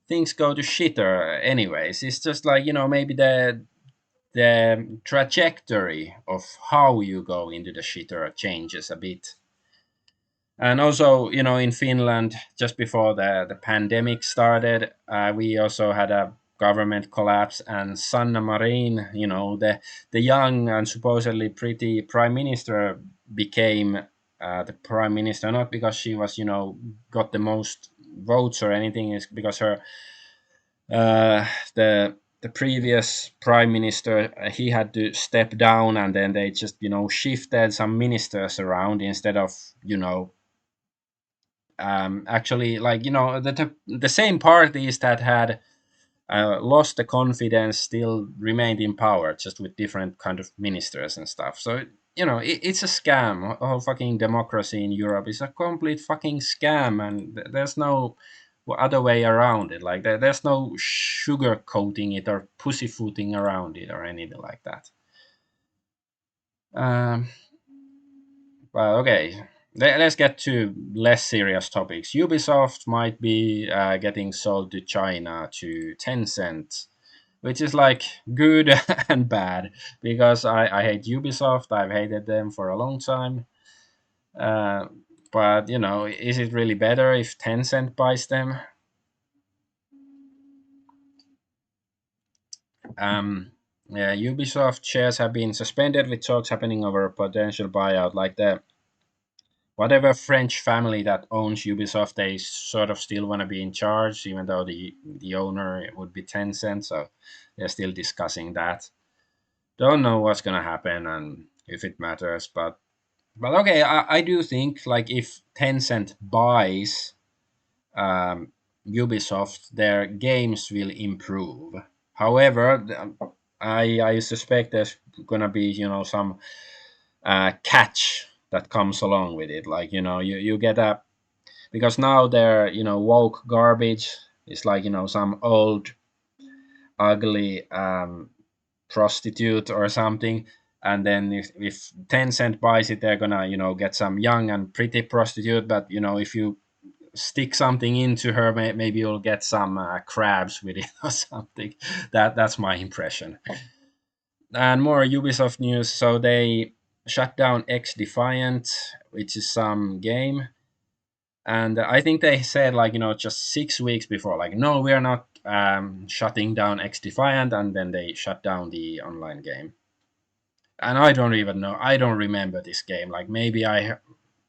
Things go to shitter anyways. It's just like, maybe the trajectory of how you go into the shitter changes a bit. And also, in Finland, just before the pandemic started, we also had a government collapse, and Sanna Marin, the young and supposedly pretty prime minister, became the prime minister, not because she was, got the most votes or anything, is because her uh, the previous prime minister, he had to step down, and then they just shifted some ministers around instead of actually, like, the same parties that had lost the confidence still remained in power, just with different kind of ministers and stuff. So it's a scam. All fucking democracy in Europe is a complete fucking scam, and there's no other way around it. Like, there's no sugarcoating it or pussyfooting around it or anything like that. um, Well, okay. Let's get to less serious topics. Ubisoft might be getting sold to China to Tencent, which is like good and bad, because I hate Ubisoft. I've hated them for a long time. Uh, but is it really better if Tencent buys them? Yeah, Ubisoft shares have been suspended with talks happening over a potential buyout. Like, the whatever French family that owns Ubisoft, they sort of still want to be in charge, even though the owner would be Tencent. So they're still discussing that. Don't know what's gonna happen and if it matters, but okay, I do think, like, if Tencent buys Ubisoft, their games will improve. However, I suspect there's gonna be some catch that comes along with it. Like, you get a, because now they're woke garbage. It's like some old ugly prostitute or something, and then if Tencent buys it, they're gonna get some young and pretty prostitute. But if you stick something into her, maybe you'll get some crabs with it or something. That's my impression. And more Ubisoft news. So they shut down X Defiant, which is some game. And I think they said, like, just 6 weeks before, like, no, we are not shutting down X Defiant, and then they shut down the online game. And I don't even know. I don't remember this game. Like, maybe I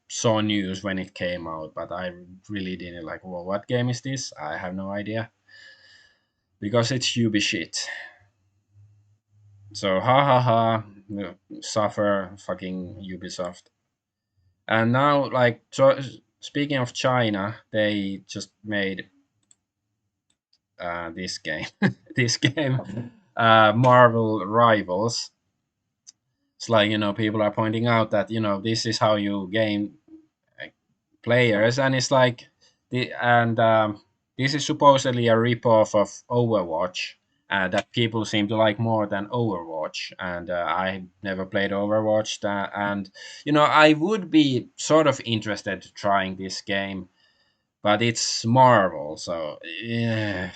saw news when it came out, but I really didn't, like, well, what game is this? I have no idea, because it's Ubi shit. So ha ha ha, suffer fucking Ubisoft. And now, like, so, speaking of China, they just made this game, this game, Marvel Rivals. It's like, people are pointing out that this is how you gain players, and it's like this is supposedly a ripoff of Overwatch. That people seem to like more than Overwatch, and I never played Overwatch, and I would be sort of interested to trying this game, but it's Marvel, so yeah.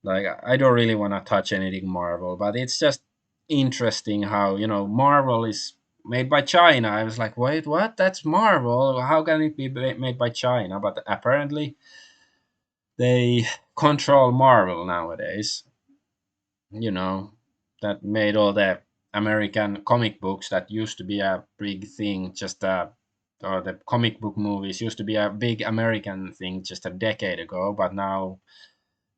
Like, I don't really want to touch anything Marvel, but it's just interesting how Marvel is made by China. I was like, wait, what? That's Marvel. How can it be made by China? But apparently they control Marvel nowadays. You know, that made all the American comic books that used to be a big thing. Or the comic book movies used to be a big American thing just a decade ago, but now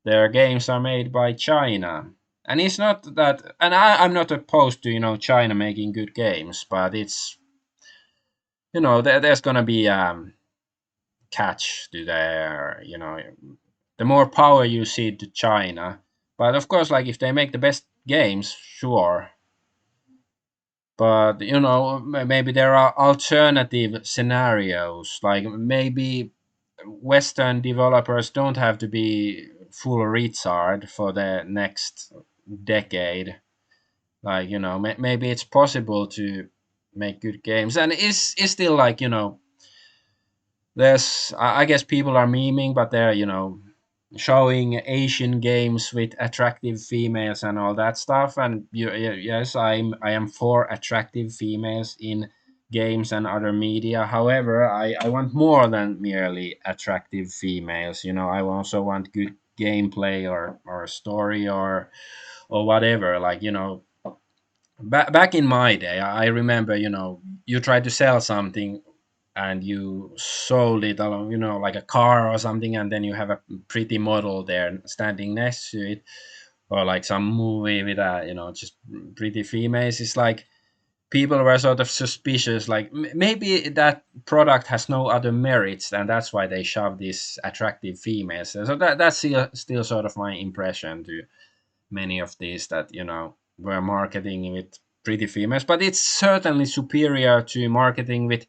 their games are made by China. And it's not that, and I'm not opposed to China making good games, but it's there's gonna be catch to their, the more power you see to China. But of course, like if they make the best games, sure. But maybe there are alternative scenarios. Like maybe Western developers don't have to be full retard for the next decade. Like maybe it's possible to make good games, and it's still like there's I guess people are memeing, but they're showing Asian games with attractive females and all that stuff. And yes, I am for attractive females in games and other media. However, I want more than merely attractive females. I also want good gameplay or story or whatever. Like back in my day, I remember you tried to sell something and you sold it along, like a car or something, and then you have a pretty model there standing next to it, or like some movie with just pretty females. It's like people were sort of suspicious, like maybe that product has no other merits, and that's why they shove these attractive females. So that's still sort of my impression to many of these that were marketing with pretty females, but it's certainly superior to marketing with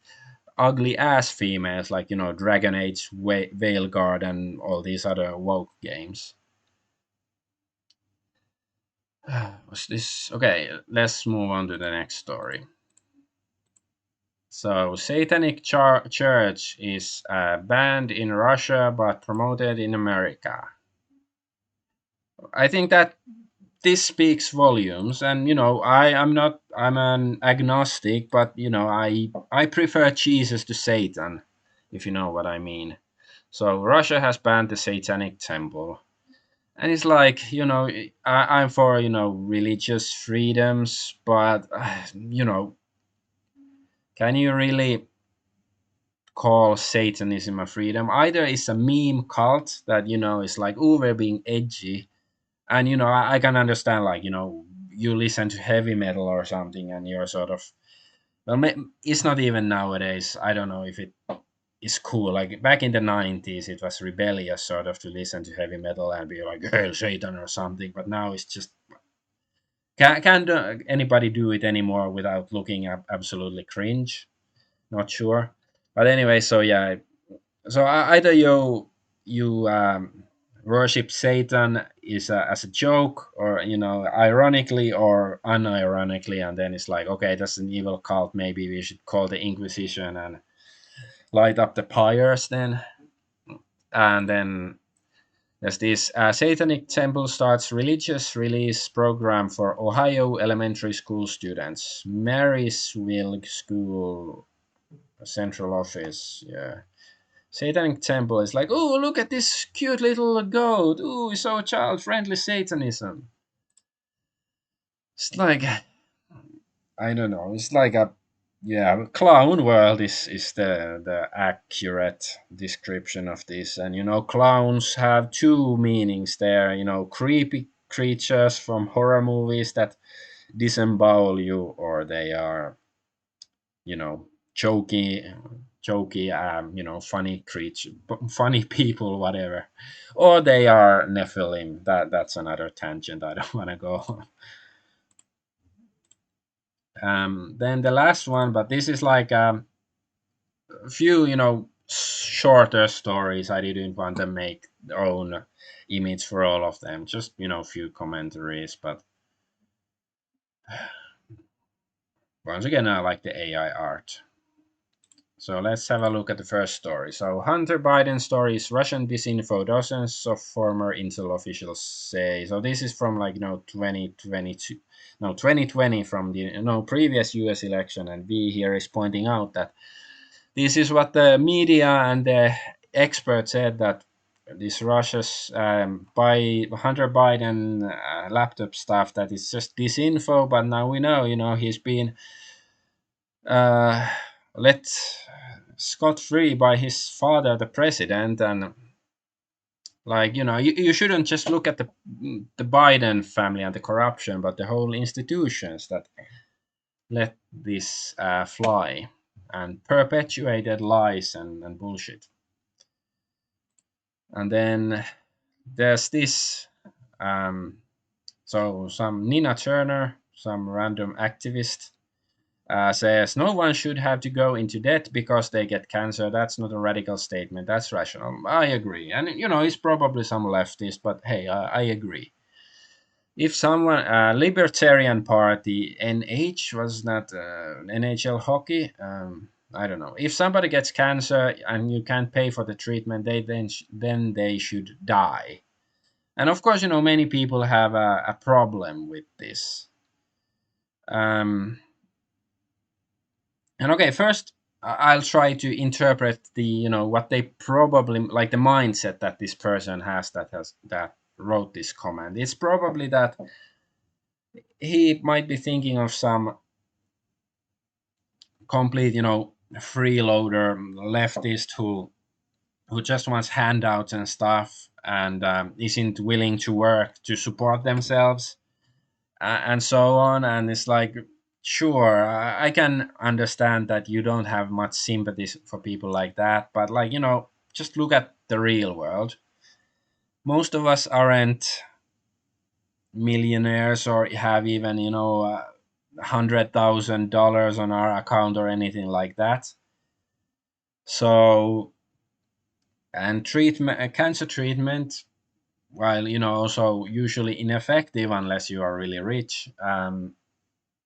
ugly ass females like Dragon Age, Veilguard, and all these other woke games. Was this okay? Let's move on to the next story. So, Satanic Church is banned in Russia but promoted in America. I think that this speaks volumes, and I'm an agnostic, but I prefer Jesus to Satan, if you know what I mean. So Russia has banned the Satanic Temple, and it's like I'm for religious freedoms, but can you really call Satanism a freedom? Either it's a meme cult that is like, oh, we're being edgy, and I can understand, like you listen to heavy metal or something and you're sort of, well, it's not even nowadays. I don't know if it is cool. Like back in the 90s it was rebellious sort of to listen to heavy metal and be like, hey, Satan or something, but now it's just, can anybody do it anymore without looking absolutely cringe? Not sure. But anyway, so yeah, so either you worship Satan is as a joke, or ironically or unironically, and then it's like, okay, that's an evil cult. Maybe we should call the Inquisition and light up the pyres then. And then there's this Satanic Temple starts religious release program for Ohio elementary school students. Marysville School Central Office, yeah. Satanic Temple is like, oh, look at this cute little goat. Oh, it's so child friendly Satanism. It's like, I don't know. It's like a, yeah, clown world is the accurate description of this. And clowns have two meanings there. Creepy creatures from horror movies that disembowel you, or they are you know jokey, funny creature, funny people, whatever, or they are Nephilim. That's another tangent I don't want to go on. Then the last one, but this is like a few shorter stories. I didn't want to make their own image for all of them, just few commentaries. But once again, I like the AI art. So let's have a look at the first story. So Hunter Biden story is Russian disinfo. Dozens of former Intel officials say. So this is from 2022, no 2020, from the previous U.S. election, and V here is pointing out that this is what the media and the experts said, that this Russia's by Hunter Biden laptop stuff, that is just disinfo. But now we know, he's been uh, let scot free by his father, the president, and like you shouldn't just look at the Biden family and the corruption, but the whole institutions that let this fly and perpetuated lies and bullshit. And then there's this. Um, so some Nina Turner, some random activist, says no one should have to go into debt because they get cancer. That's not a radical statement. That's rational. I agree. And, it's probably some leftist, but hey, I agree. If someone, Libertarian Party, NH, was not NHL hockey. I don't know. If somebody gets cancer and you can't pay for the treatment, then they should die. And of course, many people have a problem with this. Um, And okay, first I'll try to interpret the what they probably like the mindset that this person that wrote this comment. It's probably that he might be thinking of some complete freeloader leftist who just wants handouts and stuff and isn't willing to work to support themselves and so on. And it's like, sure, I can understand that you don't have much sympathy for people like that, but like, just look at the real world. Most of us aren't millionaires or have even $100,000 on our account or anything like that. So, and treatment, cancer treatment, while also usually ineffective unless you are really rich,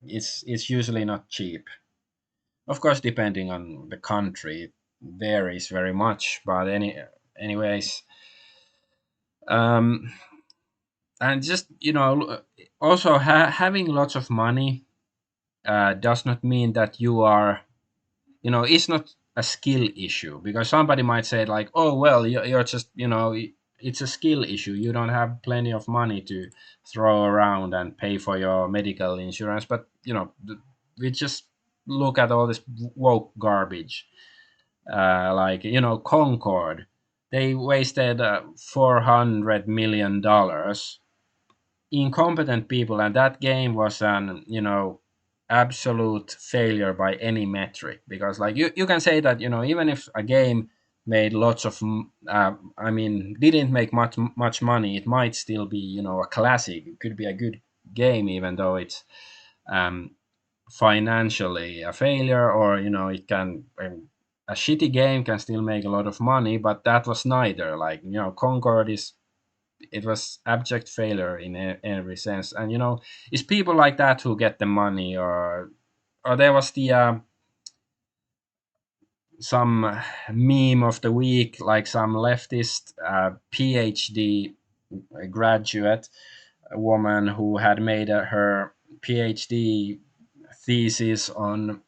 it's usually not cheap. Of course, depending on the country, it varies very much. But anyways, um, and just also having lots of money does not mean that you are, it's not a skill issue, because somebody might say like, oh well, you're just it's a skill issue. You don't have plenty of money to throw around and pay for your medical insurance. But we just look at all this woke garbage, like Concord. They wasted $400 million. Incompetent people, and that game was an absolute failure by any metric, because like you can say that even if a game made lots of I mean didn't make much money, it might still be a classic. It could be a good game even though it's um, financially a failure, or it can a shitty game can still make a lot of money. But that was neither. Like Concord is, it was abject failure in every sense. And it's people like that who get the money. Or there was the some meme of the week, like some leftist PhD graduate, a woman who had made her PhD thesis on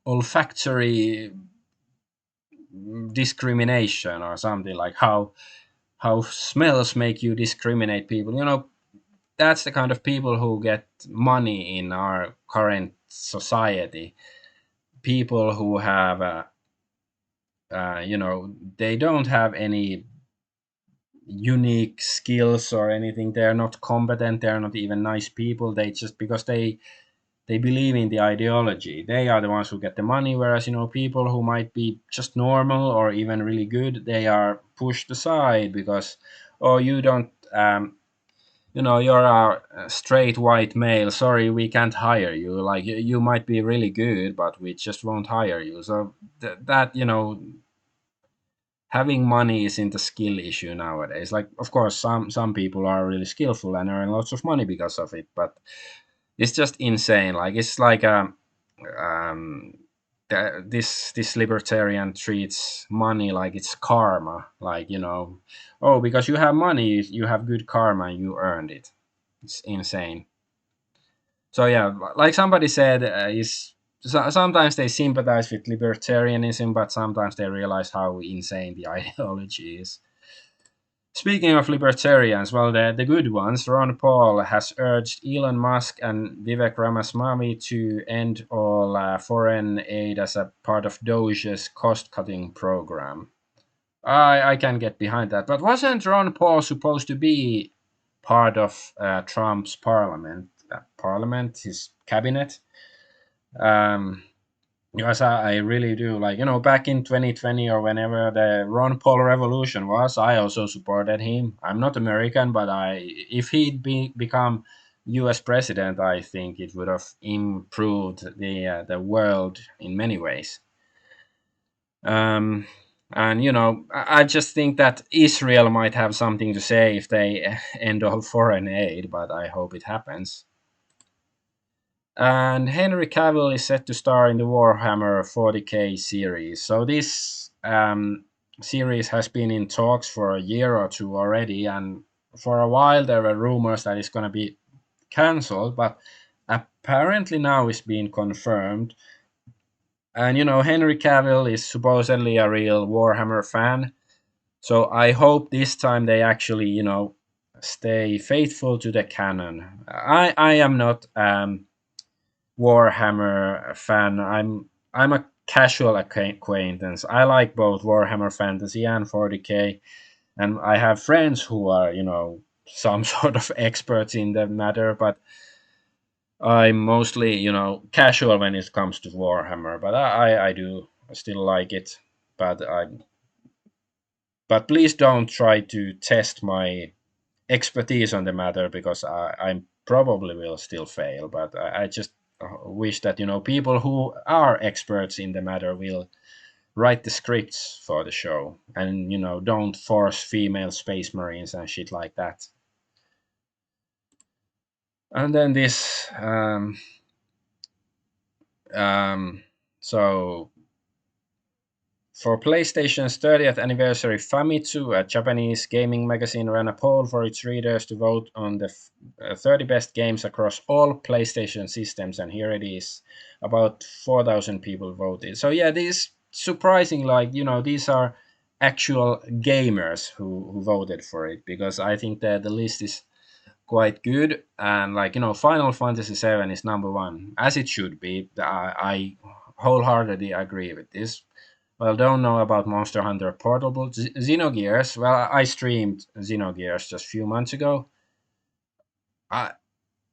olfactory discrimination, or something like how smells make you discriminate people. That's the kind of people who get money in our current society. People who have they don't have any unique skills or anything. They're not competent. They're not even nice people. They just, because they believe in the ideology, they are the ones who get the money. Whereas people who might be just normal or even really good, they are pushed aside because, oh, you don't you're a straight white male, sorry, we can't hire you. Like, you might be really good, but we just won't hire you. So that having money isn't a skill issue nowadays. Like, of course, some people are really skillful and earn lots of money because of it, but it's just insane. Like, it's like um this libertarian treats money like it's karma. Like, oh, because you have money, you have good karma and you earned it. It's insane. So yeah, like somebody said, is sometimes they sympathize with libertarianism, but sometimes they realize how insane the ideology is. Speaking of libertarians, well, the good ones, Ron Paul has urged Elon Musk and Vivek Ramaswamy to end all foreign aid as a part of Doge's cost-cutting program. I can get behind that, but wasn't Ron Paul supposed to be part of Trump's parliament, his cabinet? Um, Yes, I really do. Like, back in 2020 or whenever the Ron Paul revolution was, I also supported him. I'm not American, but if he'd become U.S. president, I think it would have improved the world in many ways. Um, and I just think that Israel might have something to say if they end all foreign aid, but I hope it happens. And Henry Cavill is set to star in the Warhammer 40k series. So this series has been in talks for a year or two already, and for a while there were rumors that it's going to be cancelled, but apparently now it's being confirmed. And Henry Cavill is supposedly a real Warhammer fan, so I hope this time they actually stay faithful to the canon. I am not Warhammer fan. I'm a casual acquaintance. I like both Warhammer Fantasy and 40k, and I have friends who are some sort of experts in the matter. But I'm mostly casual when it comes to Warhammer. But I do still like it. But please don't try to test my expertise on the matter, because I probably will still fail. But I just wish that people who are experts in the matter will write the scripts for the show, and don't force female space marines and shit like that. And then this um, so for PlayStation's 30th anniversary, Famitsu, a Japanese gaming magazine, ran a poll for its readers to vote on the 30 best games across all PlayStation systems, and here it is. About 4,000 people voted. So yeah, these surprising, like these are actual gamers who voted for it, because I think that the list is quite good, and like Final Fantasy 7 is number one, as it should be. I wholeheartedly agree with this. Well, don't know about Monster Hunter Portable. Xenogears. Well, I streamed Xenogears just a few months ago. I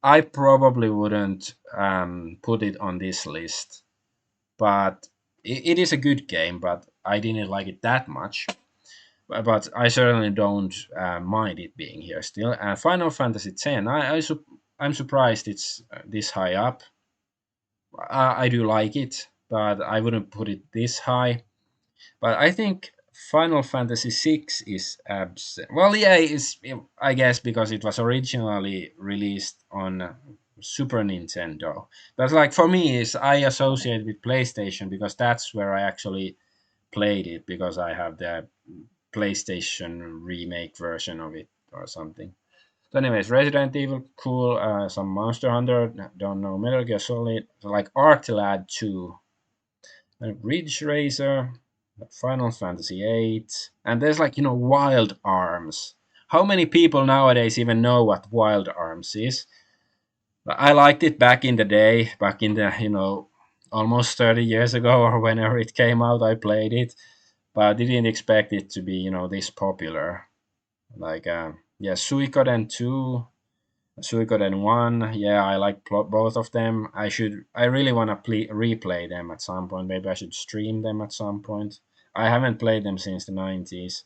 I probably wouldn't put it on this list, but it is a good game. But I didn't like it that much. But I certainly don't mind it being here still. And Final Fantasy X. I'm surprised it's this high up. I do like it, but I wouldn't put it this high. But I think Final Fantasy VI is well, yeah, it's I guess because it was originally released on Super Nintendo. But like for me, is I associate with PlayStation because that's where I actually played it, because I have the PlayStation remake version of it or something. So, anyways, Resident Evil, cool. Some Monster Hunter, don't know. Metal Gear Solid, like Artilad 2, Ridge Racer, Final Fantasy 8, and there's like Wild Arms. How many people nowadays even know what Wild Arms is? I liked it back in the day, back in the almost 30 years ago or whenever it came out. I played it, but I didn't expect it to be this popular. Like yeah, Suikoden 2, Suikoden 1, yeah, I like both of them. I really want to replay them at some point. Maybe I should stream them at some point. I haven't played them since the 90s.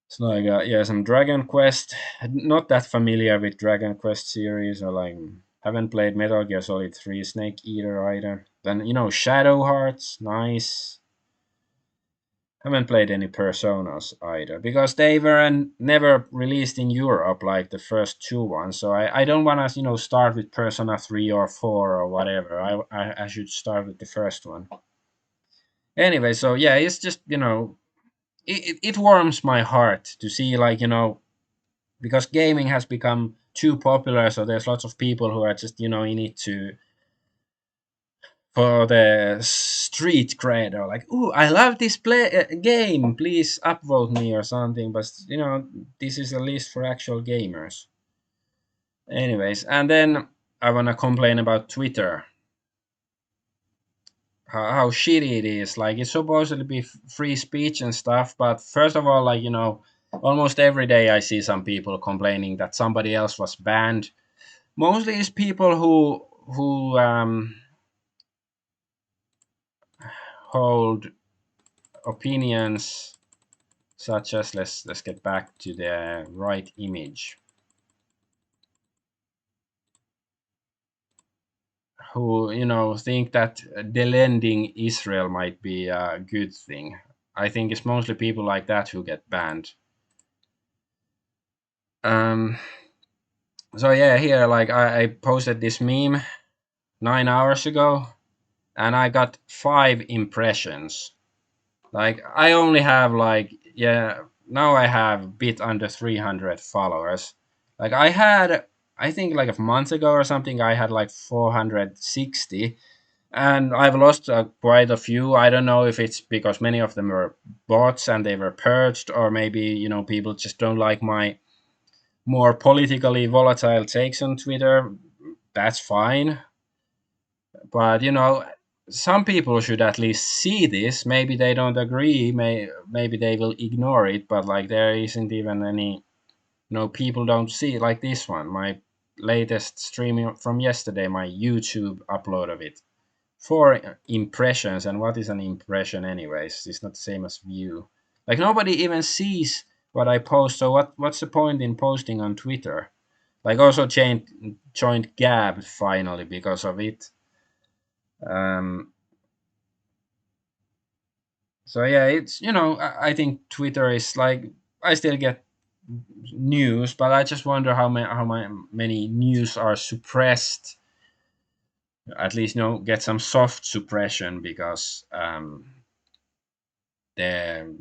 So like, yeah, some Dragon Quest. Not that familiar with Dragon Quest series, or like haven't played Metal Gear Solid 3 Snake Eater either. Then Shadow Hearts, nice. Haven't played any Personas either, because they were never released in Europe like the first two ones. So I don't want to start with Persona 3 or 4 or whatever. I should start with the first one. Anyway, so yeah, it's just it warms my heart to see, like because gaming has become too popular. So there's lots of people who are just in it to for the street cred, or like, "Ooh, I love this game, please upvote me," or something. But this is a list for actual gamers. Anyways, and then I want to complain about Twitter, how shitty it is. Like, it's supposed to be free speech and stuff, but first of all, like almost every day I see some people complaining that somebody else was banned. Mostly it's people who hold opinions such as, let's get back to the right image, who think that delending Israel might be a good thing. I think it's mostly people like that who get banned. Um, so yeah, here, like, I posted this meme 9 hours ago, and I got 5 impressions. Like, I only have, like, yeah, now I have a bit under 300 followers. Like, I think like a month ago or something, I had like 460, and I've lost quite a few. I don't know if it's because many of them were bots and they were purged, or maybe people just don't like my more politically volatile takes on Twitter. That's fine, but some people should at least see this. Maybe they don't agree. Maybe they will ignore it. But like, there isn't even any. People don't see it, like this one. My latest stream from yesterday, my YouTube upload of it. 4 impressions, and what is an impression, anyways? It's not the same as view. Like, nobody even sees what I post. So what's the point in posting on Twitter? Like, also joined Gab finally because of it. Um, So yeah, it's I think Twitter is like, I still get news, but I just wonder many news are suppressed. At least get some soft suppression because the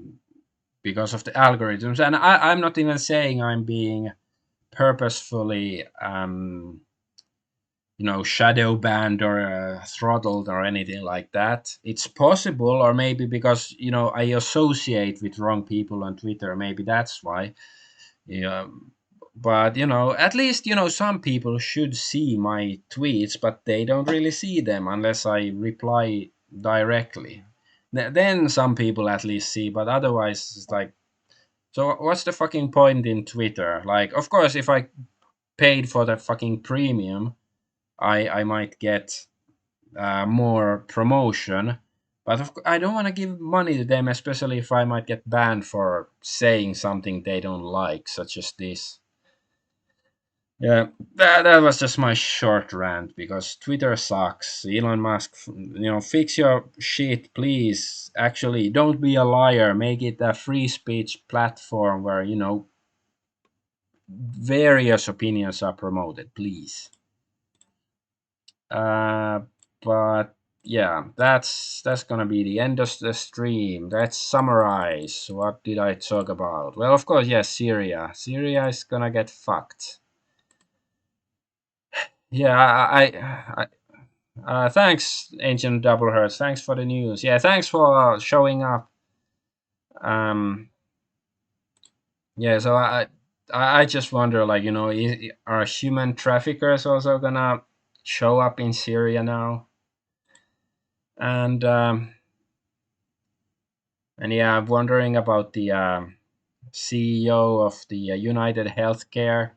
because of the algorithms. And I'm not even saying I'm being purposefully shadow banned or throttled or anything like that. It's possible, or maybe because I associate with wrong people on Twitter. Maybe that's why. Yeah, but at least some people should see my tweets, but they don't really see them unless I reply directly. Then some people at least see, but otherwise it's like, so what's the fucking point in Twitter? Like, of course, if I paid for the fucking premium, I might get more promotion. But I don't want to give money to them, especially if I might get banned for saying something they don't like, such as this. Yeah, that was just my short rant because Twitter sucks. Elon Musk, fix your shit, please. Actually, don't be a liar. Make it a free speech platform where various opinions are promoted, please. Uh, but yeah, that's gonna be the end of the stream. Let's summarize. What did I talk about? Well, of course, yes, Syria. Syria is gonna get fucked. Yeah, thanks, Ancient Double Hertz. Thanks for the news. Yeah, thanks for showing up. Um, yeah, so I just wonder, like, are human traffickers also gonna show up in Syria now? And yeah, I'm wondering about the CEO of the United Healthcare.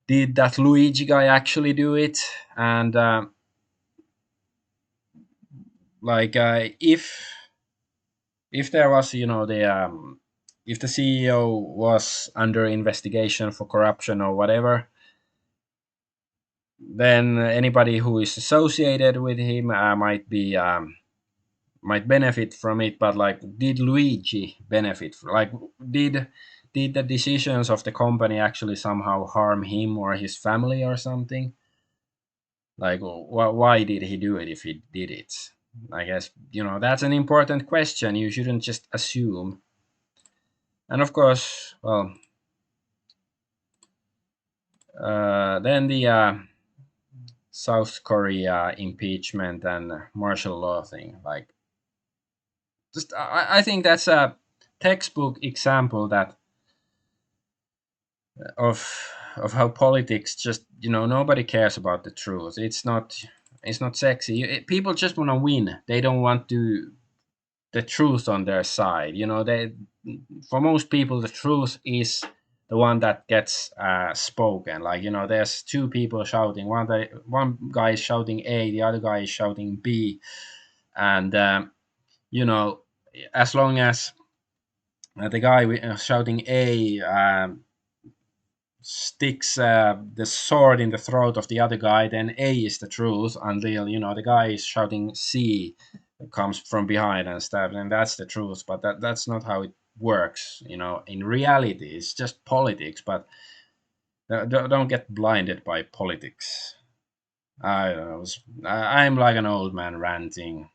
Did that Luigi guy actually do it? And like, if there was, if the CEO was under investigation for corruption or whatever, then anybody who is associated with him might benefit from it. But like, did Luigi benefit? Like, did the decisions of the company actually somehow harm him or his family or something? Like, why did he do it if he did it? I guess that's an important question. You shouldn't just assume. And of course, well, then the South Korea impeachment and martial law thing. Like, just I think that's a textbook example that of how politics just nobody cares about the truth. It's not sexy. People just want to win. They don't want to the truth on their side. They, for most people, the truth is the one that gets spoken. Like, there's two people shouting. One guy is shouting A, the other guy is shouting B. And you know, as long as the guy shouting A sticks the sword in the throat of the other guy, then A is the truth until the guy is shouting C comes from behind and stabs, and that's the truth. But that's not how it works. In reality, it's just politics. But don't get blinded by politics. I don't know. I'm like an old man ranting.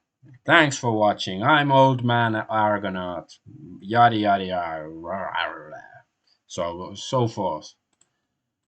Thanks for watching. I'm old man Argonaut. Yada yada yada. So forth.